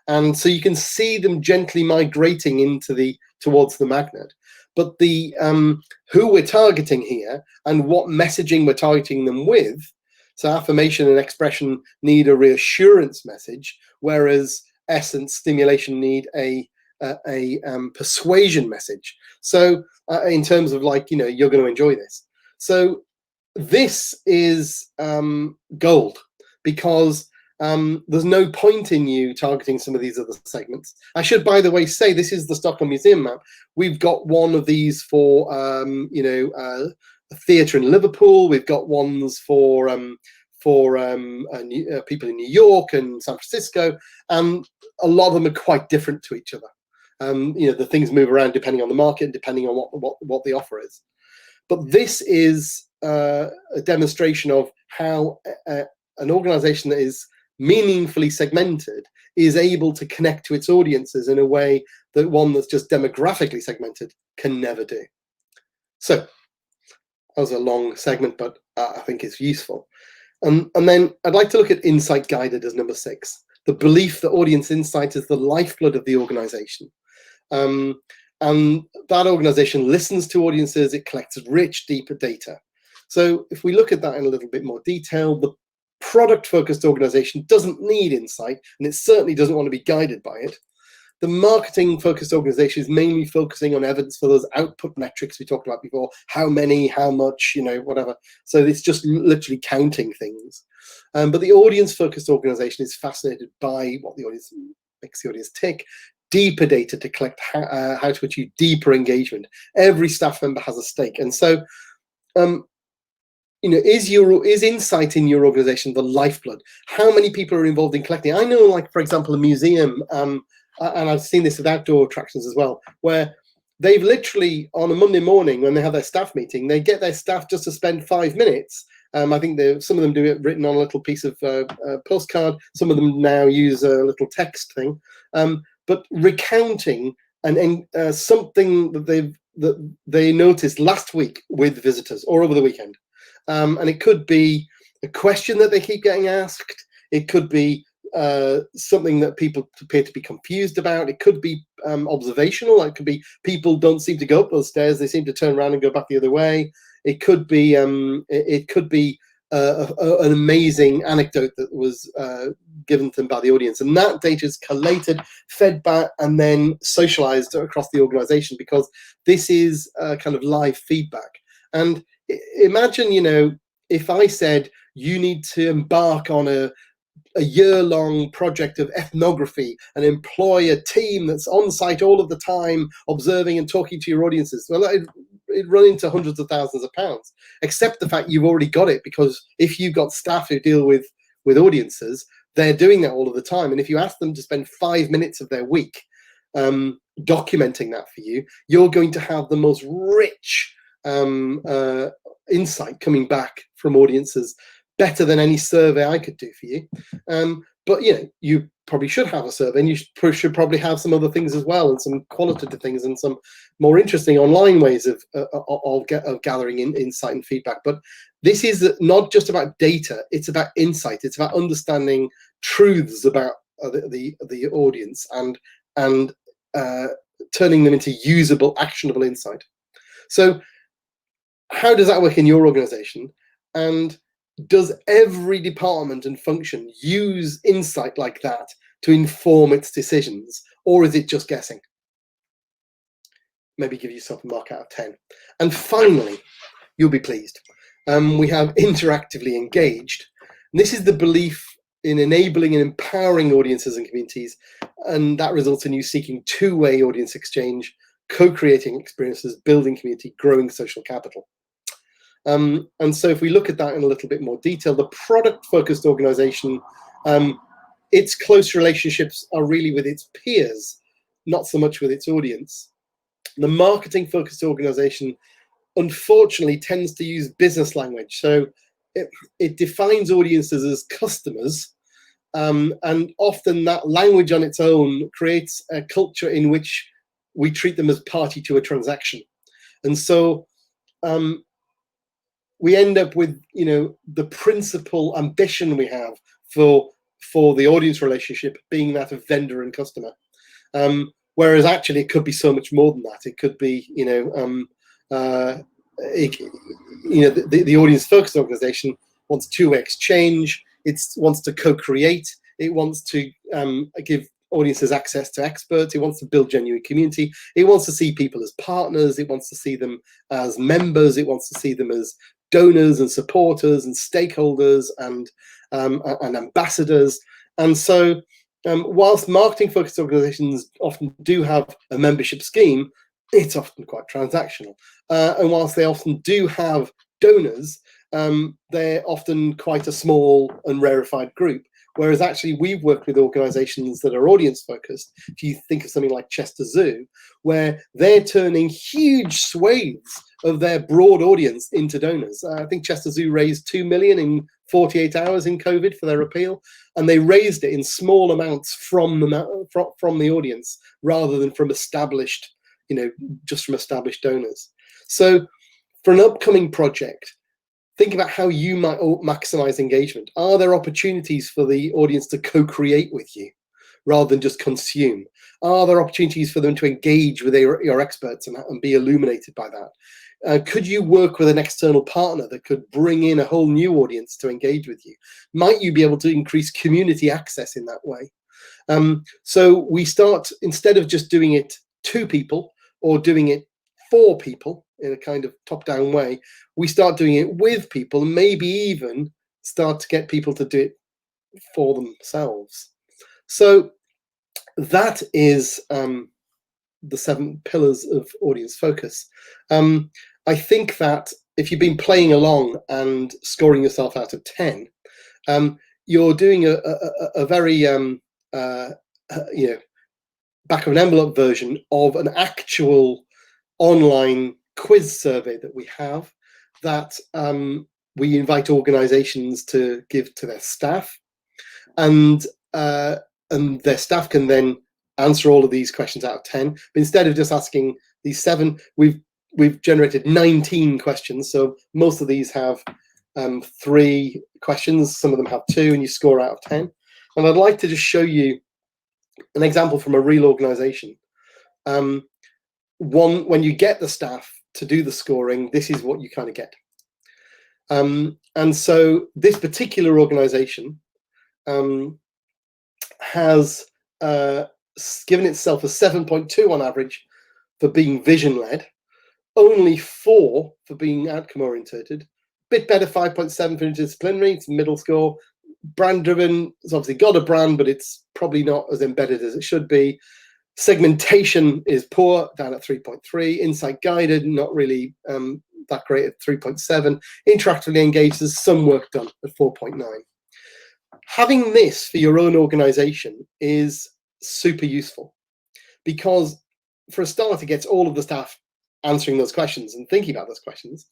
And so you can see them gently migrating towards the magnet. But the who we're targeting here and what messaging we're targeting them with. So affirmation and expression need a reassurance message, whereas essence, stimulation need a persuasion message. So in terms of you're going to enjoy this. So this is gold, because there's no point in you targeting some of these other segments. I should, by the way, say this is the Stockholm Museum map. We've got one of these for a theatre in Liverpool. We've got ones for people in New York and San Francisco, and a lot of them are quite different to each other. The things move around depending on the market, depending on what the offer is. But this is a demonstration of how an organization that is meaningfully segmented is able to connect to its audiences in a way that one that's just demographically segmented can never do. So that was a long segment, but I think it's useful. And then I'd like to look at insight guided as number 6, the belief that audience insight is the lifeblood of the organization. And that organization listens to audiences, it collects rich, deeper data. So if we look at that in a little bit more detail, the product-focused organization doesn't need insight, and it certainly doesn't want to be guided by it. The marketing-focused organization is mainly focusing on evidence for those output metrics we talked about before, how many, how much, whatever. So it's just literally counting things. But the audience-focused organization is fascinated by what the audience makes the audience tick, deeper data to collect how to achieve deeper engagement. Every staff member has a stake. And so, is insight in your organization the lifeblood? How many people are involved in collecting? I know, for example, a museum, and I've seen this with outdoor attractions as well, where they've literally, on a Monday morning when they have their staff meeting, they get their staff just to spend 5 minutes. I think some of them do it written on a little piece of postcard. Some of them now use a little text thing, but recounting and something that they noticed last week with visitors or over the weekend. And it could be a question that they keep getting asked. It could be something that people appear to be confused about. It could be observational. It could be people don't seem to go up those stairs. They seem to turn around and go back the other way. It could be an amazing anecdote that was given to them by the audience, and that data is collated, fed back, and then socialized across the organization, because this is kind of live feedback. And imagine, if I said, you need to embark on a year-long project of ethnography and employ a team that's on site all of the time, observing and talking to your audiences. Well, it'd run into hundreds of thousands of pounds, except the fact you've already got it, because if you've got staff who deal with audiences, they're doing that all of the time. And if you ask them to spend 5 minutes of their week documenting that for you, you're going to have the most rich insight coming back from audiences, better than any survey I could do for you. But you probably should have a survey, and you should probably have some other things as well, and some qualitative things, and some more interesting online ways of gathering insight and feedback. But this is not just about data; it's about insight. It's about understanding truths about the audience and turning them into usable, actionable insight. So, how does that work in your organization? And does every department and function use insight like that to inform its decisions, or is it just guessing? Maybe give yourself a mark out of 10. And finally, you'll be pleased. We have interactively engaged. And this is the belief in enabling and empowering audiences and communities, and that results in you seeking two-way audience exchange, co-creating experiences, building community, growing social capital. And so if we look at that in a little bit more detail, the product-focused organization, its close relationships are really with its peers, not so much with its audience. The marketing-focused organization, unfortunately, tends to use business language. So it defines audiences as customers, and often that language on its own creates a culture in which we treat them as party to a transaction. And so we end up with, the principal ambition we have for the audience relationship being that of vendor and customer. Whereas actually it could be so much more than that. It could be, the audience focused organization wants two-way exchange. It wants to co-create. It wants to give audiences access to experts. It wants to build genuine community. It wants to see people as partners. It wants to see them as members. It wants to see them as donors and supporters and stakeholders and ambassadors. And so whilst marketing focused organizations often do have a membership scheme, it's often quite transactional. And whilst they often do have donors, they're often quite a small and rarefied group. Whereas actually we've worked with organizations that are audience focused. If you think of something like Chester Zoo, where they're turning huge swathes of their broad audience into donors. I think Chester Zoo raised 2 million in 48 hours in COVID for their appeal, and they raised it in small amounts from the audience rather than from established, just from established donors. So for an upcoming project, think about how you might maximize engagement. Are there opportunities for the audience to co-create with you rather than just consume? Are there opportunities for them to engage with your experts and be illuminated by that? Could you work with an external partner that could bring in a whole new audience to engage with you? Might you be able to increase community access in that way? So we start, instead of just doing it to people or doing it for people in a kind of top-down way, we start doing it with people, and maybe even start to get people to do it for themselves. So that is the 7 pillars of audience focus. I think that if you've been playing along and scoring yourself out of 10, you're doing a very back of an envelope version of an actual online quiz survey that we have, that we invite organizations to give to their staff, and their staff can then answer all of these questions out of 10. But instead of just asking these 7, we've generated 19 questions. So most of these have 3 questions, some of them have 2, and you score out of 10. And I'd like to just show you an example from a real organization. When you get the staff to do the scoring, this is what you kind of get. And so this particular organization has given itself a 7.2 on average for being vision-led, only 4 for being outcome-orientated, Bit better, 5.7 for interdisciplinary. It's middle score. Brand driven, it's obviously got a brand, but it's probably not as embedded as it should be. Segmentation is poor, down at 3.3. Insight guided, not really that great at 3.7. Interactively engaged, there's some work done at 4.9. Having this for your own organization is super useful, because for a start, it gets all of the staff answering those questions and thinking about those questions,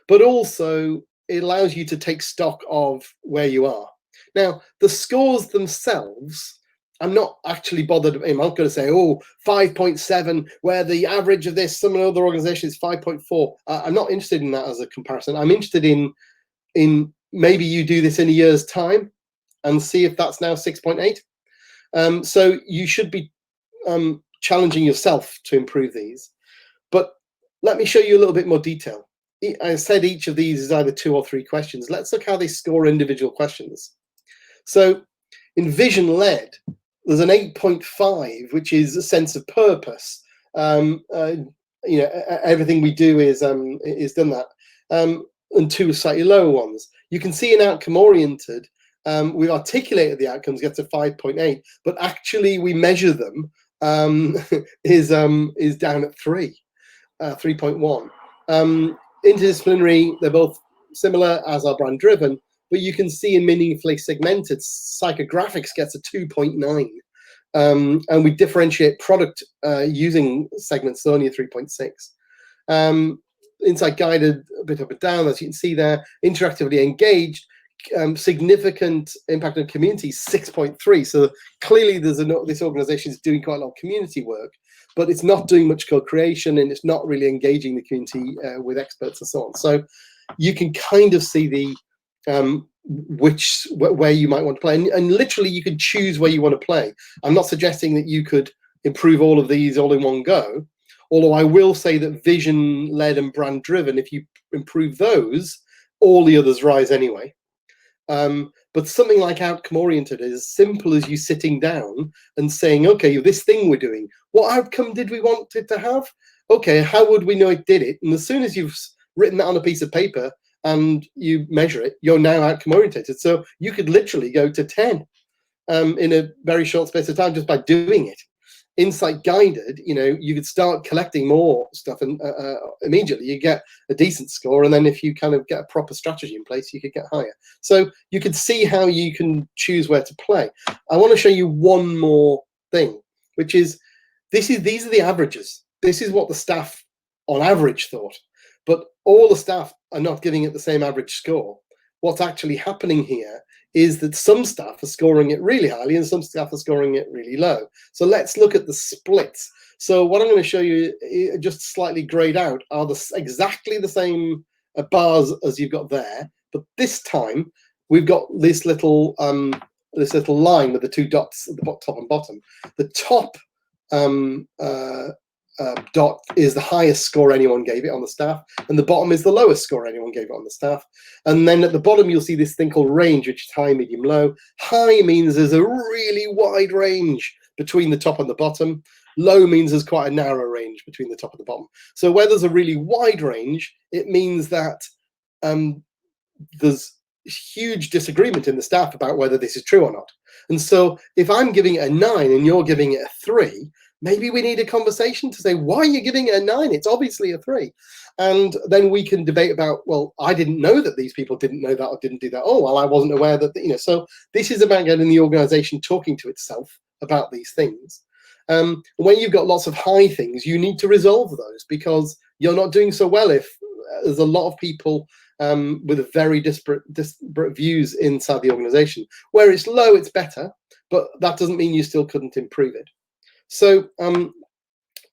but also it allows you to take stock of where you are. Now, the scores themselves, I'm not actually bothered. I'm not going to say, oh, 5.7, where the average of this, some other organization is 5.4. I'm not interested in that as a comparison. I'm interested in maybe you do this in a year's time and see if that's now 6.8. So you should be challenging yourself to improve these. But let me show you a little bit more detail. I said each of these is either 2 or 3 questions. Let's look how they score individual questions. So in vision led, there's an 8.5, which is a sense of purpose. Everything we do is done that. And 2 slightly lower ones. You can see in outcome oriented, we've articulated the outcomes, gets a 5.8, but actually we measure them is down at 3.1. Interdisciplinary, they're both similar, as are brand driven, but you can see in meaningfully segmented, psychographics gets a 2.9. And we differentiate product using segments, so only a 3.6. Insight guided, a bit up and down, as you can see there. Interactively engaged, significant impact on community, 6.3. So clearly this organization is doing quite a lot of community work, but it's not doing much co-creation, and it's not really engaging the community with experts and so on. So you can kind of see the where you might want to play, and literally you can choose where you want to play. I'm not suggesting that you could improve all of these all in one go, although I will say that vision led and brand driven, if you improve those, all the others rise anyway. But something like outcome oriented is as simple as you sitting down and saying, okay, this thing we're doing, what outcome did we want it to have? Okay, how would we know it did it? And as soon as you've written that on a piece of paper and you measure it, you're now outcome oriented. So you could literally go to 10 in a very short space of time just by doing it. Insight guided, you could start collecting more stuff, and immediately you get a decent score. And then if you kind of get a proper strategy in place, you could get higher. So you could see how you can choose where to play. I want to show you one more thing, which is these are the averages. This is what the staff on average thought, but all the staff are not giving it the same average score. What's actually happening here is that some staff are scoring it really highly and some staff are scoring it really low. So let's look at the splits. So what I'm going to show you, just slightly grayed out, are exactly the same bars as you've got there, but this time we've got this little line with the 2 dots at the top and bottom. The top dot is the highest score anyone gave it on the staff, and the bottom is the lowest score anyone gave it on the staff. And then at the bottom you'll see this thing called range, which is high, medium, low. High means there's a really wide range between the top and the bottom. Low means there's quite a narrow range between the top and the bottom. So where there's a really wide range, it means that there's huge disagreement in the staff about whether this is true or not. And so if I'm giving it a 9 and you're giving it a 3, maybe we need a conversation to say, why are you giving it a 9? It's obviously a 3. And then we can debate about, well, I didn't know that these people didn't know that or didn't do that. Oh, well, I wasn't aware that, so this is about getting the organization talking to itself about these things. When you've got lots of high things, you need to resolve those, because you're not doing so well if there's a lot of people with very disparate views inside the organization. Where it's low, it's better, but that doesn't mean you still couldn't improve it. So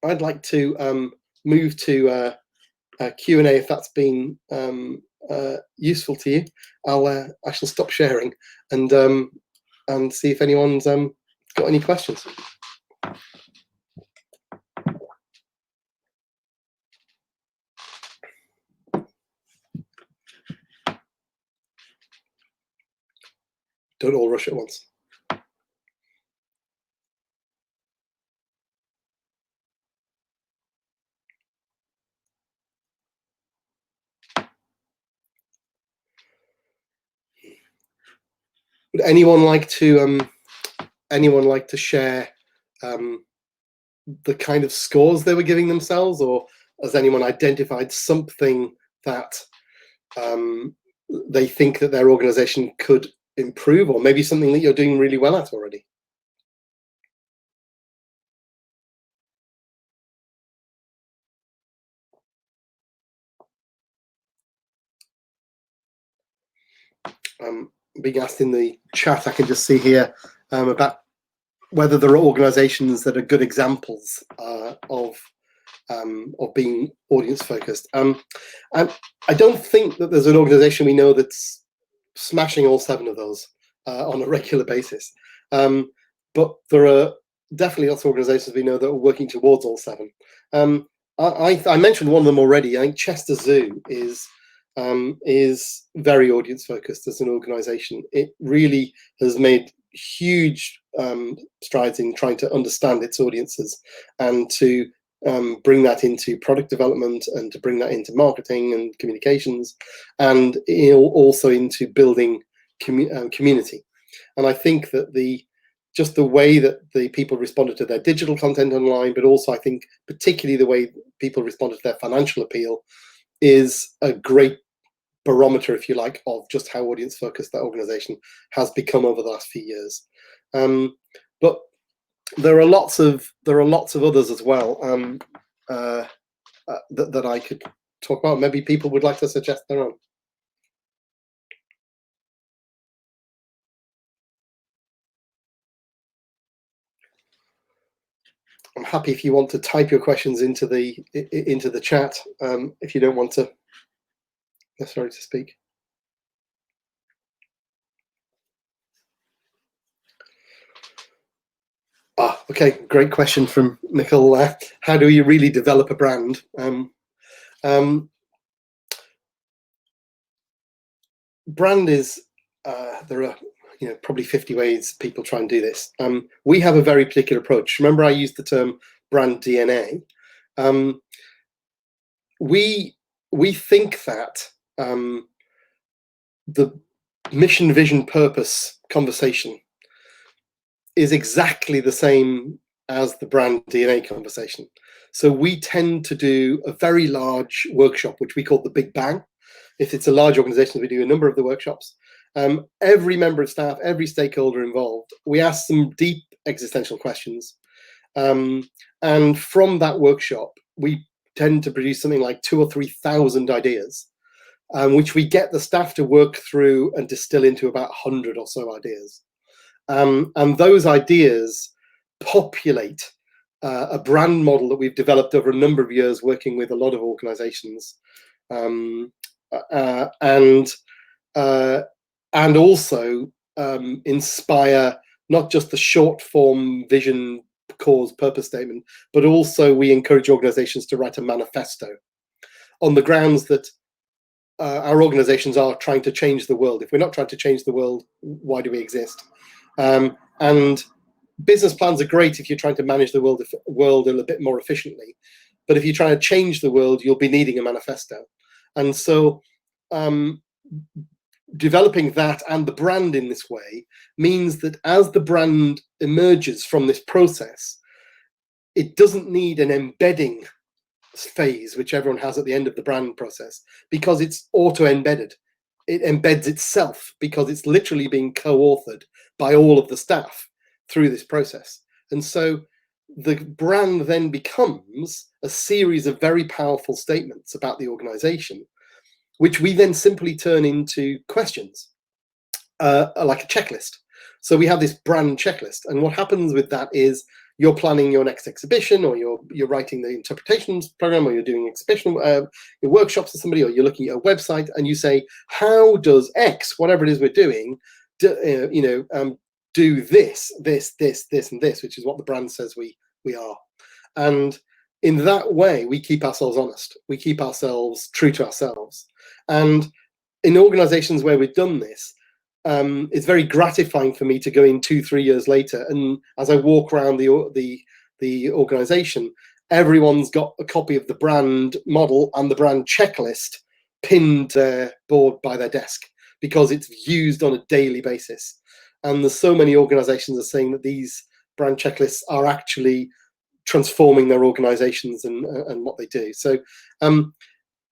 I'd like to move to Q&A if that's been useful to you. I shall stop sharing and see if anyone's got any questions. Don't all rush at once. anyone like to share the kind of scores they were giving themselves, or has anyone identified something that they think that their organization could improve, or maybe something that you're doing really well at already? Being asked in the chat, I can just see here about whether there are organizations that are good examples of being audience focused. I don't think that there's an organization we know that's smashing all 7 of those on a regular basis, but there are definitely lots of organizations we know that are working towards all 7. I mentioned one of them already. I think Chester Zoo is very audience focused as an organization. It really has made huge strides in trying to understand its audiences and to bring that into product development, and to bring that into marketing and communications, and also into building community. And I think that just the way that the people responded to their digital content online, but also I think particularly the way people responded to their financial appeal, is a great barometer, if you like, of just how audience focused that organization has become over the last few years. But there are lots of others as well that I could talk about. Maybe people would like to suggest their own. I'm happy if you want to type your questions into the chat, if you don't want to necessarily to speak. Okay, great question from Nicole. How do you really develop a brand? Brand is, there are probably 50 ways people try and do this. We have a very particular approach. Remember, I used the term brand DNA. We think that the mission, vision, purpose conversation is exactly the same as the brand DNA conversation. So we tend to do a very large workshop, which we call the Big Bang. If it's a large organization, we do a number of the workshops. Every member of staff, every stakeholder involved, we ask some deep existential questions. And from that workshop, we tend to produce something like 2,000 or 3,000 ideas, which we get the staff to work through and distill into about 100 or so ideas. And those ideas populate a brand model that we've developed over a number of years, working with a lot of organizations, and also inspire not just the short form vision, cause, purpose statement, but also we encourage organizations to write a manifesto on the grounds that our organizations are trying to change the world. If we're not trying to change the world, why do we exist? And business plans are great if you're trying to manage the world a bit more efficiently. But if you're trying to change the world, you'll be needing a manifesto. And so developing that and the brand in this way means that as the brand emerges from this process, it doesn't need an embedding phase, which everyone has at the end of the brand process, because it's auto-embedded. It embeds itself because it's literally being co-authored by all of the staff through this process. And so the brand then becomes a series of very powerful statements about the organization, which we then simply turn into questions, like a checklist. So we have this brand checklist, and what happens with that is you're planning your next exhibition, or you're writing the interpretations program, or you're doing exhibition your workshops with somebody, or you're looking at a website, and you say, how does X, whatever it is we're doing, do this, and this, which is what the brand says we are. And in that way, we keep ourselves honest. We keep ourselves true to ourselves. And in organizations where we've done this, it's very gratifying for me to go in 2-3 years later, and as I walk around the organization, everyone's got a copy of the brand model and the brand checklist pinned to their board by their desk, because it's used on a daily basis. and there's so many organizations are saying that these brand checklists are actually transforming their organizations and what they do. So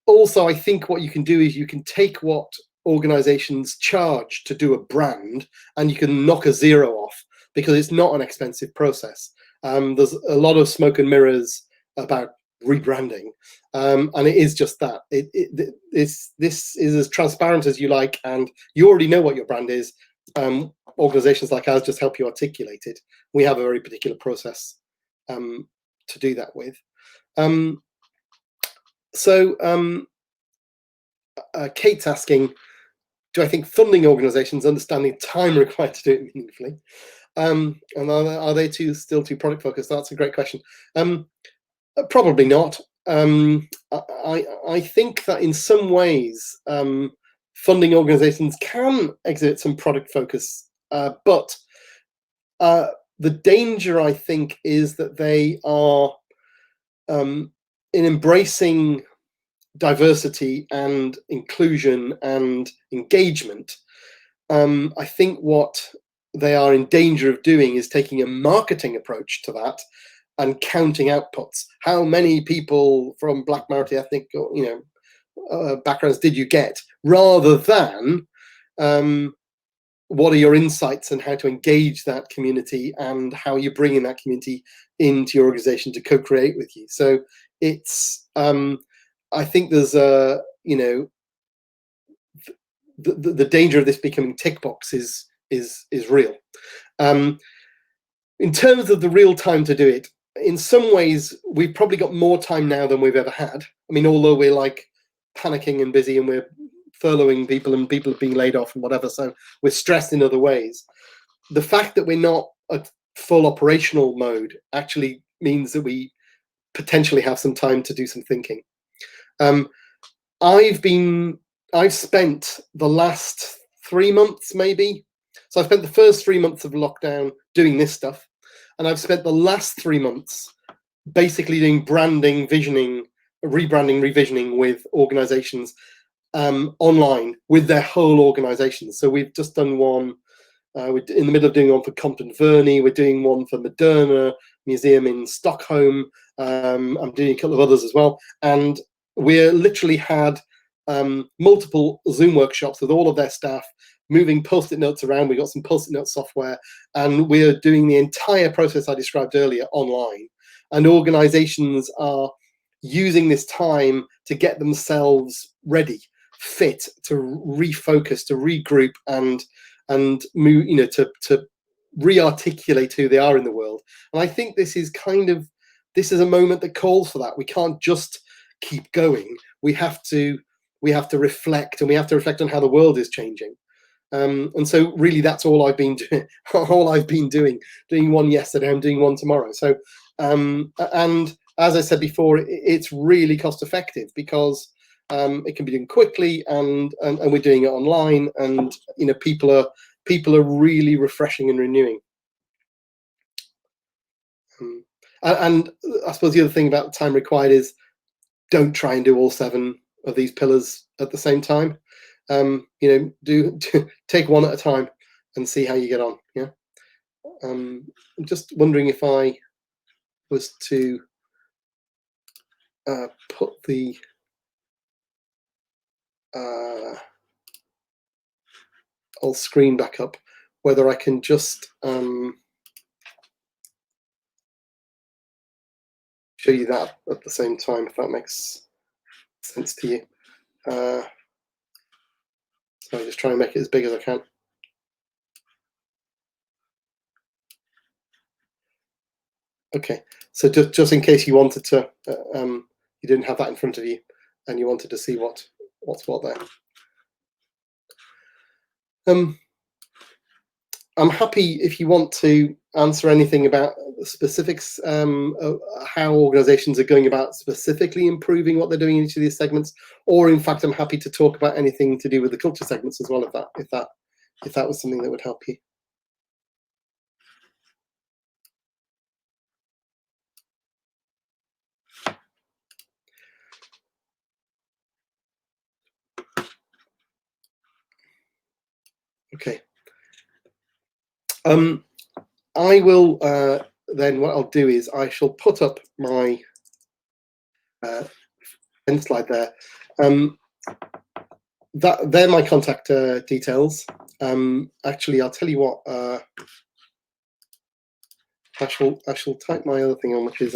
also, I think what you can do is you can take what organizations charge to do a brand and you can knock a zero off, because it's not an expensive process. There's a lot of smoke and mirrors about rebranding, and it is just that. This is as transparent as you like, and you already know what your brand is. Organizations like ours just help you articulate it. We have a very particular process to do that with. Kate's asking, do I think funding organizations understanding time required to do it meaningfully? And are they still too product focused? That's a great question. Probably not. I think that in some ways, funding organizations can exert some product focus, but the danger, I think, is that they are in embracing diversity and inclusion and engagement. I think what they are in danger of doing is taking a marketing approach to that and counting outputs. How many people from Black minority ethnic, backgrounds did you get, rather than what are your insights and how to engage that community and how you're bringing that community into your organization to co-create with you. So it's I think there's the danger of this becoming tick box is real. In terms of the real time to do it, in some ways we've probably got more time now than we've ever had. I mean, although we're like panicking and busy and we're furloughing people and people are being laid off and whatever, so we're stressed in other ways. The fact that we're not at full operational mode actually means that we potentially have some time to do some thinking. I've spent the last 3 months, maybe. So I spent the first 3 months of lockdown doing this stuff, and I've spent the last 3 months basically doing branding, visioning, rebranding, revisioning with organizations online with their whole organizations. So we've just done one. We're in the middle of doing one for Compton Verney. We're doing one for Moderna Museum in Stockholm. I'm doing a couple of others as well. And we literally had multiple Zoom workshops with all of their staff, moving post-it notes around. We got some post-it note software, and we're doing the entire process I described earlier online. And organizations are using this time to get themselves ready, fit, to refocus, to regroup, and move, to re-articulate who they are in the world. And I think this is a moment that calls for that. We can't just keep going. We have to reflect, and we have to reflect on how the world is changing. And so really that's all I've been doing. Doing one yesterday, I'm doing one tomorrow. So and as I said before, it's really cost effective because it can be done quickly, and we're doing it online, and people are really refreshing and renewing. And I suppose the other thing about the time required is don't try and do all 7 of these pillars at the same time. Do take one at a time and see how you get on. Yeah. I'm just wondering if I was to put the old screen back up, whether I can just show you that at the same time, if that makes sense to you. So I just try and make it as big as I can. Okay, so just in case you wanted to, you didn't have that in front of you, and you wanted to see what's what there. I'm happy if you want to answer anything about the specifics, of how organizations are going about specifically improving what they're doing in each of these segments, or in fact, I'm happy to talk about anything to do with the culture segments as well, if that was something that would help you. Okay. I will then, what I'll do is I shall put up my end slide there. They're my contact details. Actually, I'll tell you what. I shall type my other thing on, which is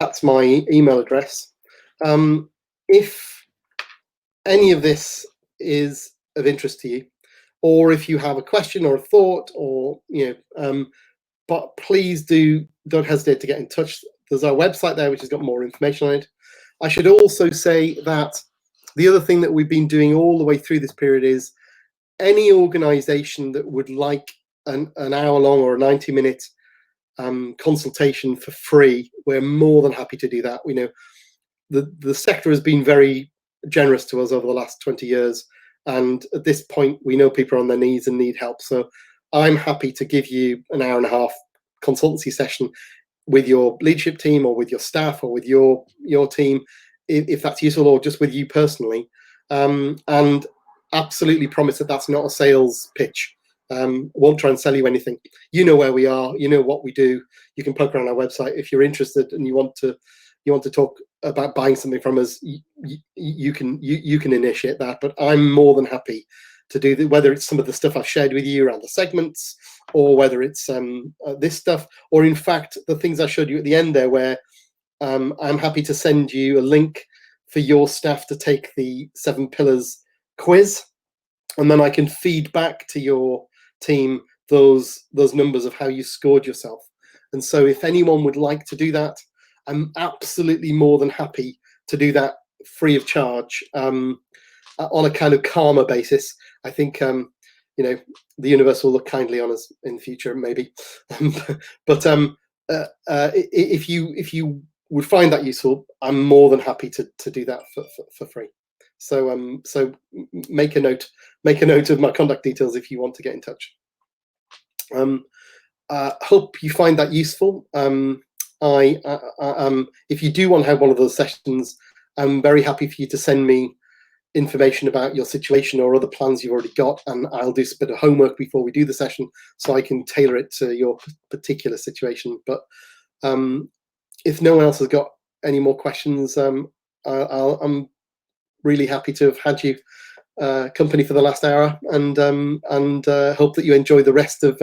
that's my email address. If any of this is of interest to you, or if you have a question or a thought, or but please don't hesitate to get in touch. There's our website there, which has got more information on it. I should also say that the other thing that we've been doing all the way through this period is any organization that would like an hour long or a 90-minute consultation for free, we're more than happy to do that. We know the sector has been very generous to us over the last 20 years. And at this point, we know people are on their knees and need help. So I'm happy to give you an hour and a half consultancy session with your leadership team, or with your staff, or with your team, if that's useful, or just with you personally. And absolutely promise that that's not a sales pitch. Won't try and sell you anything. You know where we are. You know what we do. You can poke around our website if you're interested and you want to talk about buying something from us. You can initiate that. But I'm more than happy to do that, whether it's some of the stuff I've shared with you around the segments, or whether it's this stuff, or in fact the things I showed you at the end there, where I'm happy to send you a link for your staff to take the 7 pillars quiz, and then I can feed back to your team those numbers of how you scored yourself. And so if anyone would like to do that, I'm absolutely more than happy to do that free of charge, on a kind of karma basis. I think the universe will look kindly on us in the future, maybe. But if you would find that useful, I'm more than happy to do that for free. So make a note of my contact details if you want to get in touch. Hope you find that useful. If you do want to have one of those sessions, I'm very happy for you to send me information about your situation or other plans you've already got, and I'll do a bit of homework before we do the session so I can tailor it to your particular situation. But if no one else has got any more questions, I'm really happy to have had you company for the last hour, and hope that you enjoy the rest of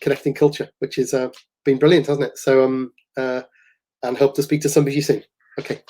Connecting Culture, which has been brilliant, hasn't it? So and hope to speak to some of you soon. Okay.